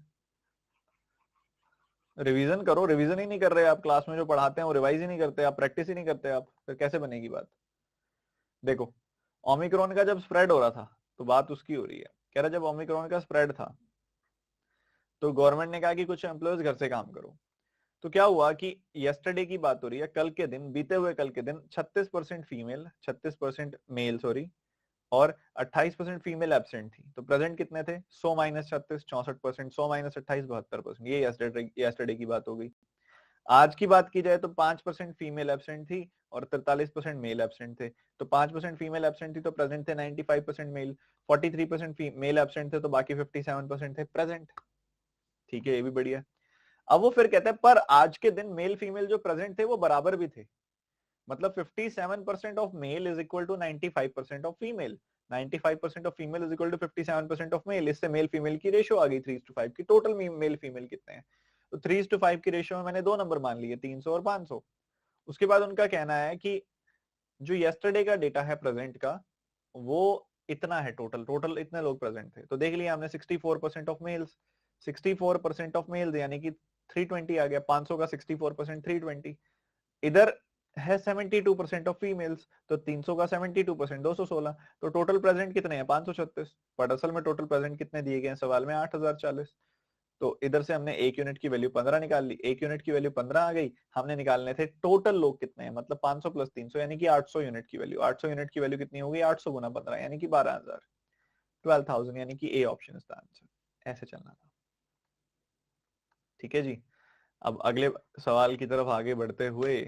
रिवीजन करो, रिवीजन ही नहीं कर रहे आप, क्लास में जो पढ़ाते हैं वो रिवाइज ही नहीं करते आप, प्रैक्टिस ही नहीं करते आप, फिर कैसे बनेगी बात। देखो, ओमिक्रॉन का जब स्प्रेड हो रहा था तो बात उसकी हो रही है, कह रहा जब ओमिक्रॉन का स्प्रेड था तो गवर्नमेंट ने कहा कि कुछ एम्प्लॉयज घर से काम करो। तो क्या हुआ कि यस्टरडे की बात हो रही है, कल के दिन, बीते हुए कल के दिन 36% फीमेल, 36% मेल सॉरी, और 28% फीमेल एब्सेंट थी। तो प्रेजेंट कितने थे, 100 - 36, 64%, 100 - 28, 72%। ये यस्टरडे की बात हो गई। आज की बात की जाए तो 5% फीमेल एब्सेंट थी और 43% मेल एब्सेंट थे। तो 5% फीमेल एब्सेंट थी तो प्रेजेंट थे 95% मेल, 43% मेल एब्सेंट थे तो बाकी 57% थे प्रेजेंट। ठीक है, ये भी बढ़िया। अब वो फिर कहते हैं पर आज के दिन मेल फीमेल जो प्रेजेंट थे वो बराबर भी थे। मतलब 57% of male is equal to 95% of female, 95% of female is equal to 57% of male. इससे मेल फीमेल की रेशियो आ गई 3:5 की। टोटल मेल फीमेल कितने हैं? तो 3:5 की रेशियो में मैंने दो नंबर मान लिए, 300 और 500। उसके बाद उनका कहना है कि जो यस्टरडे का डेटा है प्रेजेंट का, वो इतना है, टोटल इतने लोग प्रेजेंट थे। तो देख लिया हमने 64% ऑफ मेल्स, 64% ऑफ मेल्स यानी कि 320 आ गया। 500 का 64% 320। इधर है 72% ऑफ फीमेल्स, तो 300 का 72% 216। तो टोटल प्रेजेंट कितने हैं? 536। बट असल में टोटल प्रेजेंट कितने दिए गए हैं सवाल में? 8040। तो इधर से हमने एक यूनिट की वैल्यू 15 निकाल ली, एक यूनिट की वैल्यू 15 आ गई। हमने निकालने थे टोटल लोग कितने हैं, मतलब 500 प्लस 300 यानी कि 800 यूनिट की वैल्यू। 800 यूनिट की वैल्यू कितनी होगी? 800 गुना 15 यानी कि 12,000, 12,000 यानी कि A option is the answer. ऐसे चलना था। ठीक है जी। अब अगले सवाल की तरफ आगे बढ़ते हुए,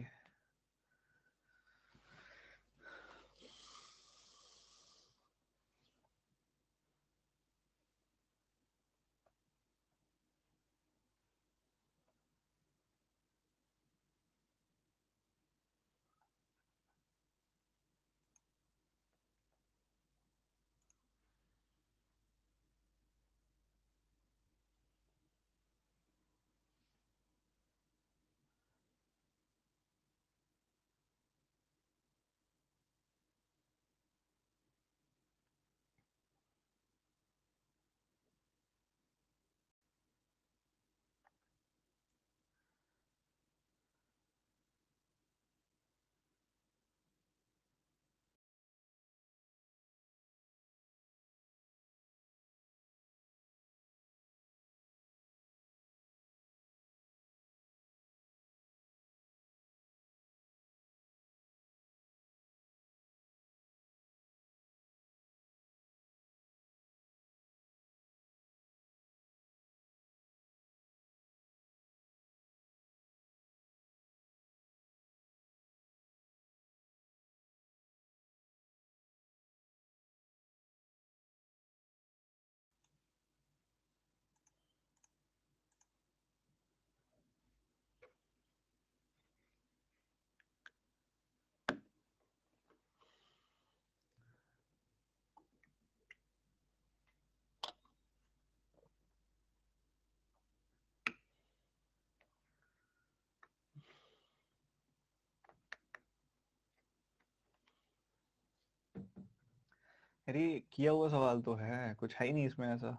अरे किया हुआ सवाल तो है, कुछ है ही नहीं इसमें ऐसा।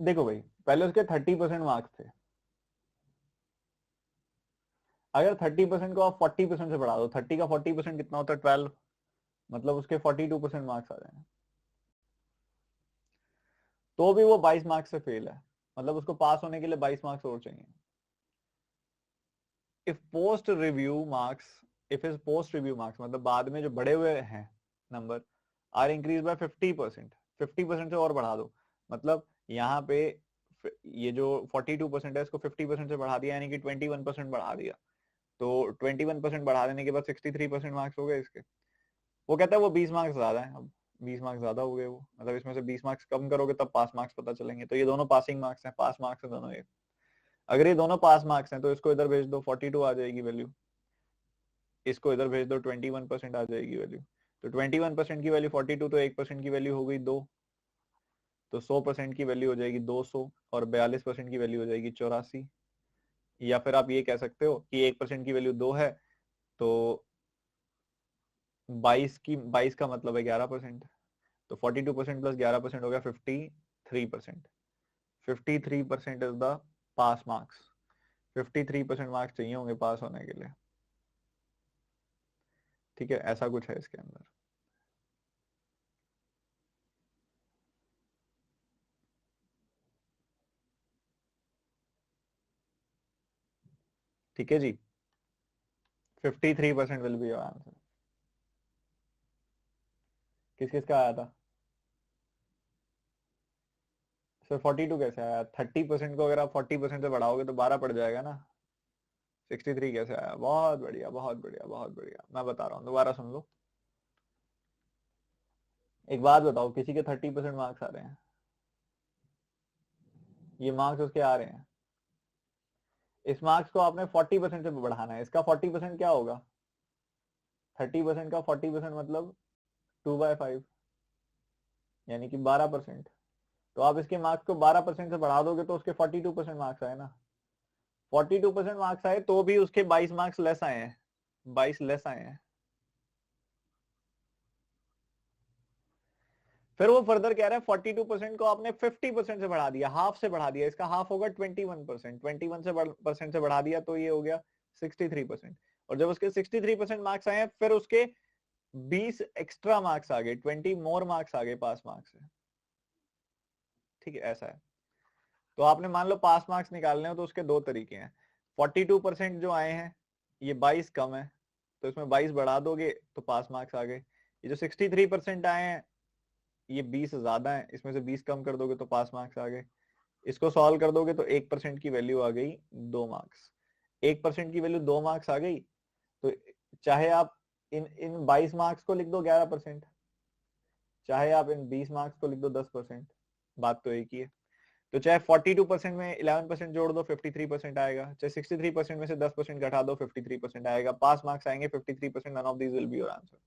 देखो भाई, पहले उसके 30% मार्क्स थे। अगर 30% को आप 40% से बढ़ा दो, 30 का 40% कितना होता है? 12। मतलब उसके 42% मार्क्स आ जाएंगे। तो भी वो 22 मार्क्स से फेल है। मतलब उसको पास होने के लिए 22 मार्क्स और चाहिए। If post review marks, if is post review marks मतलब बाद में जो बढ़े हुए हैं नंबर, आर इंक्रीज बाय 50%, 50% से और बढ़ा दो। मतलब यहाँ पे ये जो 42% है इसको 50% से बढ़ा दिया, यानी कि 21% बढ़ा दिया। तो 21% बढ़ा देने के बाद 63% मार्क्स हो गए इसके। वो कहता है वो 20 मार्क्स ज्यादा है। अब 20 मार्क्स ज्यादा हो गए वो, मतलब इसमें से 20 मार्क्स कम करोगे तब पास मार्क्स पता चलेंगे। तो ये दोनों पासिंग मार्क्स हैं, पास मार्क्स है दोनों ये। अगर ये दोनों पास मार्क्स हैं तो इसको इधर भेज दो, 42 आ जाएगी वैल्यू। इसको इधर भेज दो, 21% आ जाएगी वैल्यू। तो 21% की वैल्यू 42, तो 1% की वैल्यू हो गई 2। तो 100% की वैल्यू हो जाएगी 200 और 42% की वैल्यू हो जाएगी 84। या फिर आप ये कह सकते हो कि 1% की वैल्यू 2 है, तो 22 का मतलब है 11%। तो 42% प्लस 11% हो गया 53%। 53% is the pass marks. 53% marks चाहिए होंगे पास होने के लिए। ठीक है, ऐसा कुछ है इसके अंदर। ठीक है जी, 53% विल बी योर आंसर। किस किस का आया था सर? 42 कैसे आया? 30% को अगर आप 40% से बढ़ाओगे तो 12 पड़ जाएगा ना। 63 कैसे आया? बहुत बढ़िया, बहुत बढ़िया, बहुत बढ़िया। मैं बता रहा हूँ, दोबारा सुन लो। एक बात बताओ, किसी के 30% मार्क्स आ रहे हैं, ये मार्क्स उसके आ रहे हैं, इस मार्क्स को आपने 40% से बढ़ाना है। इसका 40% क्या होगा? 30% का 40% मतलब 2/5, यानी कि 12%। तो आप इसके मार्क्स को 12% से बढ़ा दोगे तो उसके 42% मार्क्स आए ना। 42% मार्क्स आए तो भी उसके 22 मार्क्स लेस आए हैं, 22 लेस आए हैं। फिर वो फर्दर कह रहा है 42% को आपने 50% से बढ़ा दिया, हाफ से बढ़ा दिया। इसका हाफ होगा 21%, 21 से परसेंट से बढ़ा दिया तो ये हो गया 63%। और जब उसके 63% मार्क्स आए हैं, फिर उसके 20 एक्स्ट्रा मार्क्स आ गए, 20 मोर मार्क्स आ गए पास मार्क्स से। ठीक है, ऐसा है। तो आपने मान लो पास मार्क्स निकालने हो तो उसके दो तरीके हैं। 42% जो आए हैं, ये 22 कम है, तो इसमें 22 बढ़ा दोगे तो पास मार्क्स आ गए। ये जो 63% आए हैं, ये 20 ज्यादा है, इसमें से 20 कम कर दोगे तो पास मार्क्स आ गए। इसको सॉल्व कर दोगे तो 1% की वैल्यू आ गई 2 मार्क्स। 1% की वैल्यू 2 मार्क्स आ गई, तो चाहे आप इन इन 22 मार्क्स को लिख दो 11%, चाहे आप इन 20 मार्क्स को लिख दो 10%, बात तो एक ही है। तो चाहे 42% में 11% जोड़ दो 53% आएगा, चाहे 63% में से 10% घटा दो 53% आएगा। पास मार्क्स आएंगे 53%, none of these will be your answer.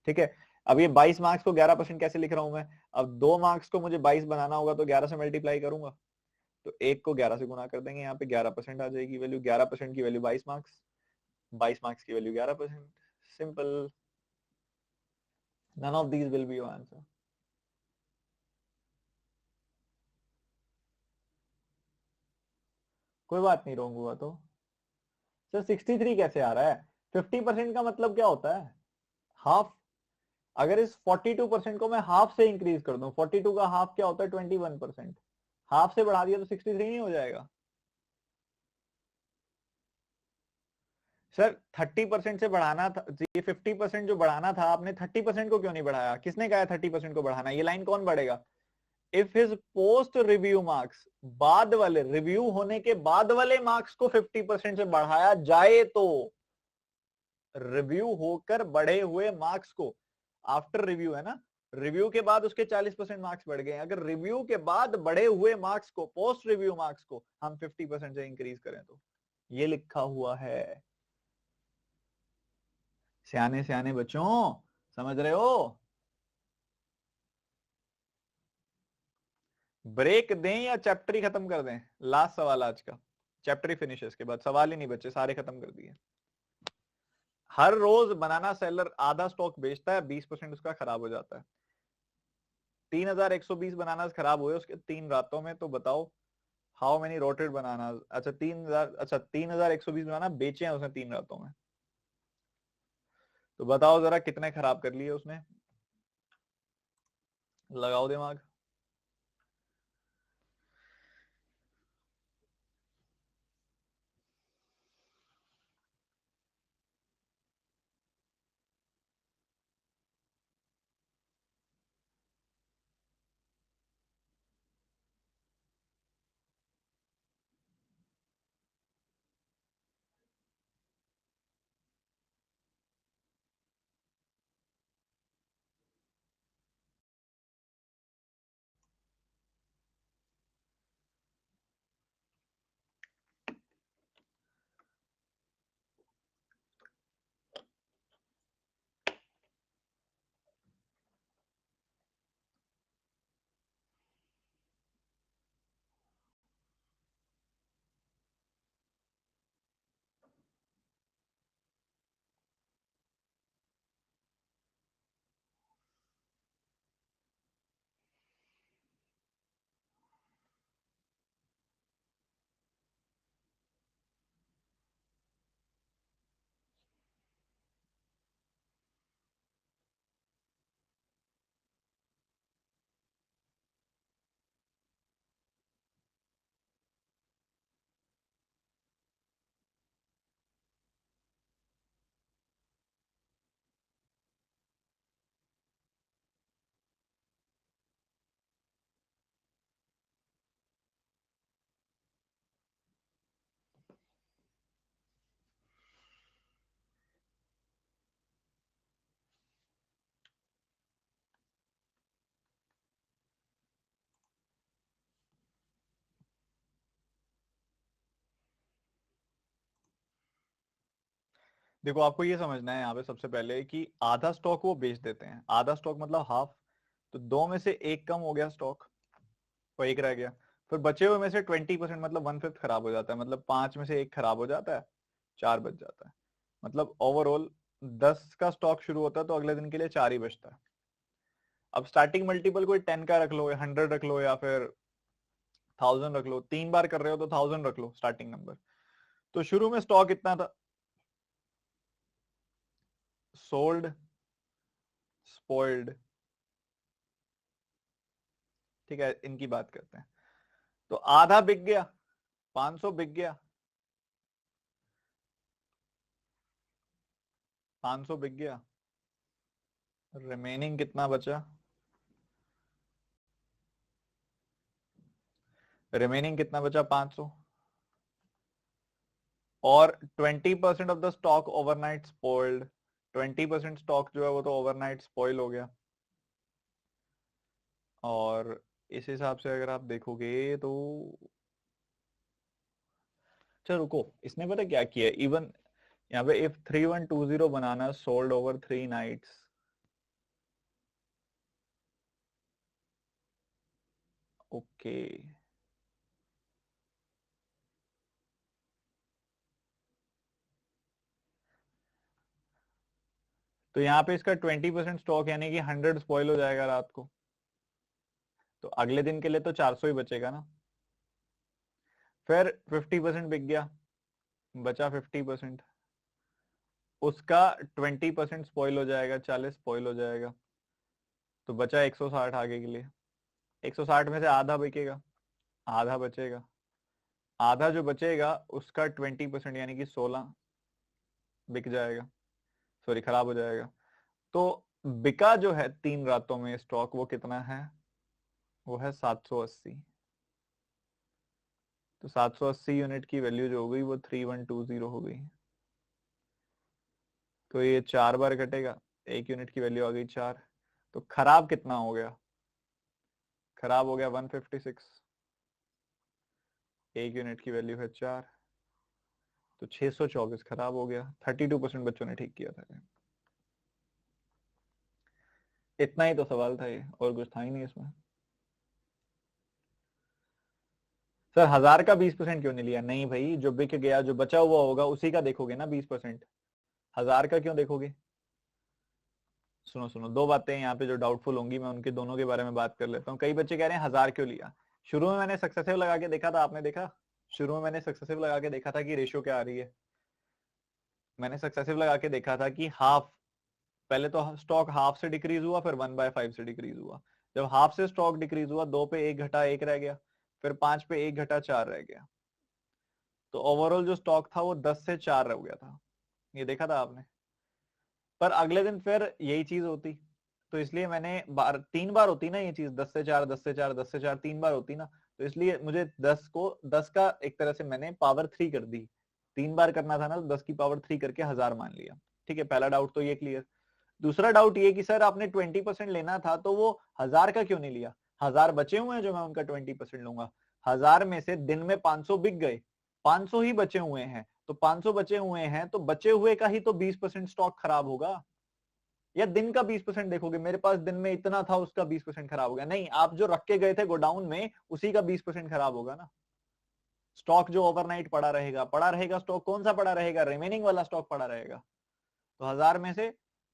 ठीक है। अब ये 22 मार्क्स को 11% कैसे लिख रहा हूं मैं? अब 2 मार्क्स को मुझे 22 बनाना होगा तो 11 से मल्टीप्लाई करूंगा, तो एक को 11 से गुना कर देंगे, यहाँ पे 11% आ जाएगी वैल्यू। 11% की वैल्यू 22 मार्क्स, 22 मार्क्स की value 11%। Simple, none of these will be your answer. कोई बात नहीं, रॉन्ग हुआ तो। सर 63 कैसे आ रहा है? 50% का मतलब क्या होता है? हाफ। अगर इस 42% को मैं हाफ से इंक्रीज कर दूं, 42 का हाफ क्या होता है? 21%। हाफ से बढ़ा दिया तो 63 नहीं हो जाएगा? सर 30% से बढ़ाना था, ये 50% जो बढ़ाना था आपने, 30% को क्यों नहीं बढ़ाया? किसने कहा 30% को बढ़ाना? ये लाइन कौन बढ़ेगा? If his post review marks, बाद वाले रिव्यू होने के बाद वाले मार्क्स को 50% से बढ़ाया जाए तो, रिव्यू होकर बढ़े हुए मार्क्स को, आफ्टर रिव्यू है ना, रिव्यू के बाद उसके 40% मार्क्स बढ़ गए। अगर रिव्यू के बाद बढ़े हुए मार्क्स को, पोस्ट रिव्यू मार्क्स को हम 50% से इंक्रीज करें तो, ये लिखा हुआ है। सियाने सियाने बच्चों, समझ रहे हो? ब्रेक दें या चैप्टर ही खत्म कर दें? लास्ट सवाल आज का, चैप्टर ही फिनिश है, इसके बाद सवाल ही नहीं बचे, सारे खत्म कर दिए। हर रोज बनाना सेलर आधा स्टॉक बेचता है, 20% उसका खराब हो जाता है। 3120 बनाना खराब हुए उसके 3 रातों में, तो बताओ हाउ मेनी रोटेड बनाना। अच्छा 3000, अच्छा 3120 बनाना बेचे हैं उसने 3 रातों में, तो बताओ जरा कितने खराब कर लिए उसने? लगाओ दिमाग। देखो आपको ये समझना है यहाँ पे सबसे पहले कि आधा स्टॉक वो बेच देते हैं, आधा स्टॉक मतलब हाफ, तो दो में से एक कम हो गया स्टॉक, तो एक रह गया। फिर बचे हुए में से 20% मतलब वन फिफ्थ खराब हो जाता है, मतलब पांच में से एक खराब हो जाता है, चार बच जाता है। मतलब ओवरऑल 10 का स्टॉक शुरू होता है तो अगले दिन के लिए चार ही बचता है। अब स्टार्टिंग मल्टीपल कोई 10 का रख लो या 100 रख लो या फिर 1000 रख लो, 3 बार कर रहे हो तो 1000 रख लो स्टार्टिंग नंबर। तो शुरू में स्टॉक इतना था, सोल्ड, स्पॉइल्ड, ठीक है इनकी बात करते हैं। तो आधा बिक गया, 500 बिक गया, 500 बिक गया, रिमेनिंग कितना बचा, रिमेनिंग कितना बचा 500, और 20% of the stock overnight spoiled, 20% stock जो है वो तो ओवरनाइट स्पॉइल हो गया। और इस हिसाब से अगर आप देखोगे तो, चलो रुको, इसने पता क्या किया, इवन यहाँ पे if 3120 banana sold over 3 nights, okay, तो यहाँ पे इसका 20% स्टॉक यानी कि 100 स्पॉइल हो जाएगा रात को, तो अगले दिन के लिए तो 400 ही बचेगा ना। फिर 50% बिक गया, बचा 50%, उसका 20% स्पॉइल हो जाएगा, 40 स्पॉइल हो जाएगा, तो बचा 160 आगे के लिए। 160 में से आधा बिकेगा, आधा बचेगा, आधा जो बचेगा उसका 20% यानी कि 16 बिक जाएगा, सॉरी खराब हो जाएगा। तो बिका जो है 3 रातों में स्टॉक वो कितना है, वो है 780। तो 780 यूनिट की वैल्यू जो हो गई वो 3120 हो गई। तो ये 4 बार कटेगा, 1 यूनिट की वैल्यू आ गई 4। तो खराब कितना हो गया, खराब हो गया 156, 1 यूनिट की वैल्यू है 4, तो 624 खराब हो गया। 32% बच्चों ने ठीक किया था। इतना ही तो सवाल था ये, और कुछ था ही नहीं इसमें। सर 1000 का 20% क्यों नहीं लिया, नहीं भाई जो बिक गया जो बचा हुआ होगा उसी का देखोगे ना 20%, 1000 का क्यों देखोगे। सुनो सुनो, दो बातें यहाँ पे जो डाउटफुल होंगी मैं उनके दोनों के बारे में बात कर लेता हूँ। कई बच्चे कह रहे हैं 1000 क्यों लिया। शुरू में मैंने सक्सेसिव लगा के देखा था, आपने देखा, शुरू में मैंने सक्सेसिव लगा के देखा था कि रेशियो क्या आ रही है। मैंने सक्सेसिव लगा के देखा था कि हाफ, पहले तो स्टॉक हाफ से डिक्रीज हुआ, फिर 1/5 से डिक्रीज हुआ। जब हाफ से स्टॉक डिक्रीज हुआ, 2 पे 1 घटा 1 रह गया, फिर 5 पे 1 घटा 4 रह गया। तो ओवरऑल जो स्टॉक था वो 10 से 4 हो गया था, ये देखा था आपने। पर अगले दिन फिर यही चीज होती, तो इसलिए मैंने 3 बार होती ना ये चीज, 10 से 4, 10 से 4, 10 से 4, 3 बार होती ना, तो इसलिए मुझे 10 का एक तरह से मैंने पावर 3 कर दी। 3 बार करना था ना, तो 10 की पावर 3 करके 1000 मान लिया। ठीक है, पहला डाउट तो ये क्लियर। दूसरा डाउट ये कि सर आपने 20% लेना था तो वो 1000 का क्यों नहीं लिया। 1000 बचे हुए हैं जो मैं उनका 20% लूंगा, 1000 में से दिन में 500 बिक गए, 500 ही बचे हुए हैं, तो 500 बचे हुए हैं तो बचे हुए का ही तो 20% स्टॉक खराब होगा। या दिन का 20% देखोगे, मेरे पास दिन में इतना था उसका 20% खराब हो गया, नहीं, आप जो रख के गए थे गोडाउन में उसी का 20% खराब होगा ना। स्टॉक जो ओवरनाइट पड़ा रहेगा, पड़ा रहेगा स्टॉक, कौन सा पड़ा रहेगा, रिमेनिंग वाला स्टॉक पड़ा रहेगा। तो 1000 में से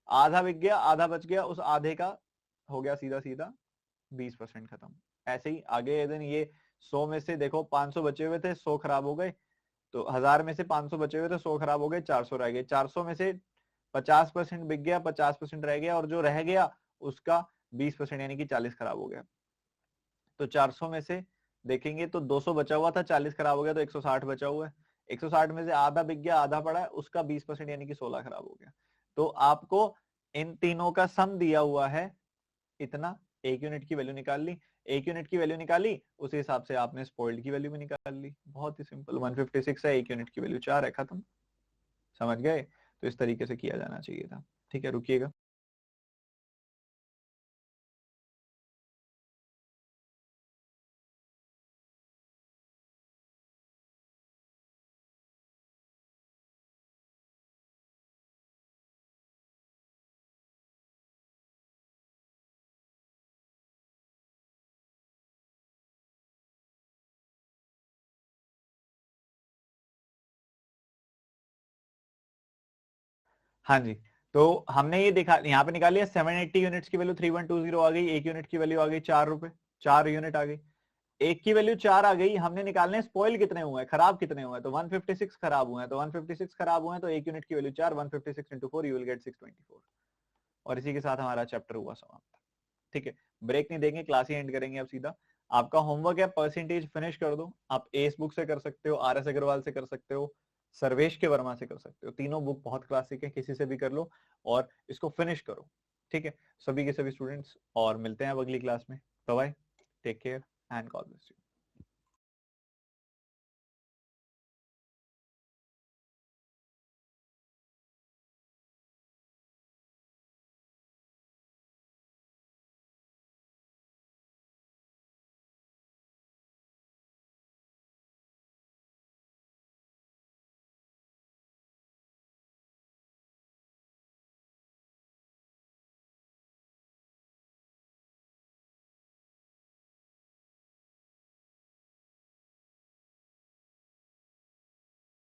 आधा बिक गया, आधा बच गया, उस आधे का हो गया सीधा सीधा 20% खत्म। ऐसे ही आगे दिन ये 100 में से देखो 500 बचे हुए थे, 100 खराब हो गए, तो 1000 में से 500 बचे हुए थे, 100 खराब हो गए, 400 रह गए। 400 में से 50% बिक गया, 50% रह गया, और जो रह गया उसका 20% यानी कि 40 खराब हो गया। तो 400 में से देखेंगे तो 200 बचा हुआ था, 40 खराब हो गया, तो 160 बचा हुआ है। 160 में से आधा बिक गया, आधा पड़ा है, उसका 20% यानी कि 16 खराब हो गया। तो आपको इन तीनों का सम दिया हुआ है इतना, 1 यूनिट की वैल्यू निकाल ली, 1 यूनिट की वैल्यू निकाली, उस हिसाब से आपने स्पॉइल्ड की वैल्यू भी निकाल ली। बहुत ही सिंपल, 156 है, 1 यूनिट की वैल्यू 4 है, खत्म। समझ गए, तो इस तरीके से किया जाना चाहिए था। ठीक है, रुकिएगा। हाँ जी, तो हमने ये देखा यहाँ पे निकाल लिया 780 यूनिट्स की वैल्यू 3120 आ गई, एक यूनिट की वैल्यू आ गई 4 रुपए, 4 यूनिट आ गई, एक की वैल्यू 4 आ गई। हमने निकालने हैं स्पॉइल कितने हुए हैं, खराब कितने हुए हैं, तो 156 खराब हुए हैं, तो 156 खराब हुए हैं तो एक यूनिट की value 4, 156 into 4 you will get 624। और इसी के साथ हमारा चैप्टर हुआ समाप्त। ठीक है, ब्रेक नहीं देंगे, क्लास ही एंड करेंगे अब सीधा। आपका होमवर्क है परसेंटेज फिनिश कर दो। आप एस बुक से कर सकते हो, आर एस अग्रवाल से कर सकते हो, सर्वेश के वर्मा से कर सकते हो, तीनों बुक बहुत क्लासिक है, किसी से भी कर लो और इसको फिनिश करो। ठीक है, सभी के सभी स्टूडेंट्स, और मिलते हैं अब अगली क्लास में। Bye, take care and God bless you.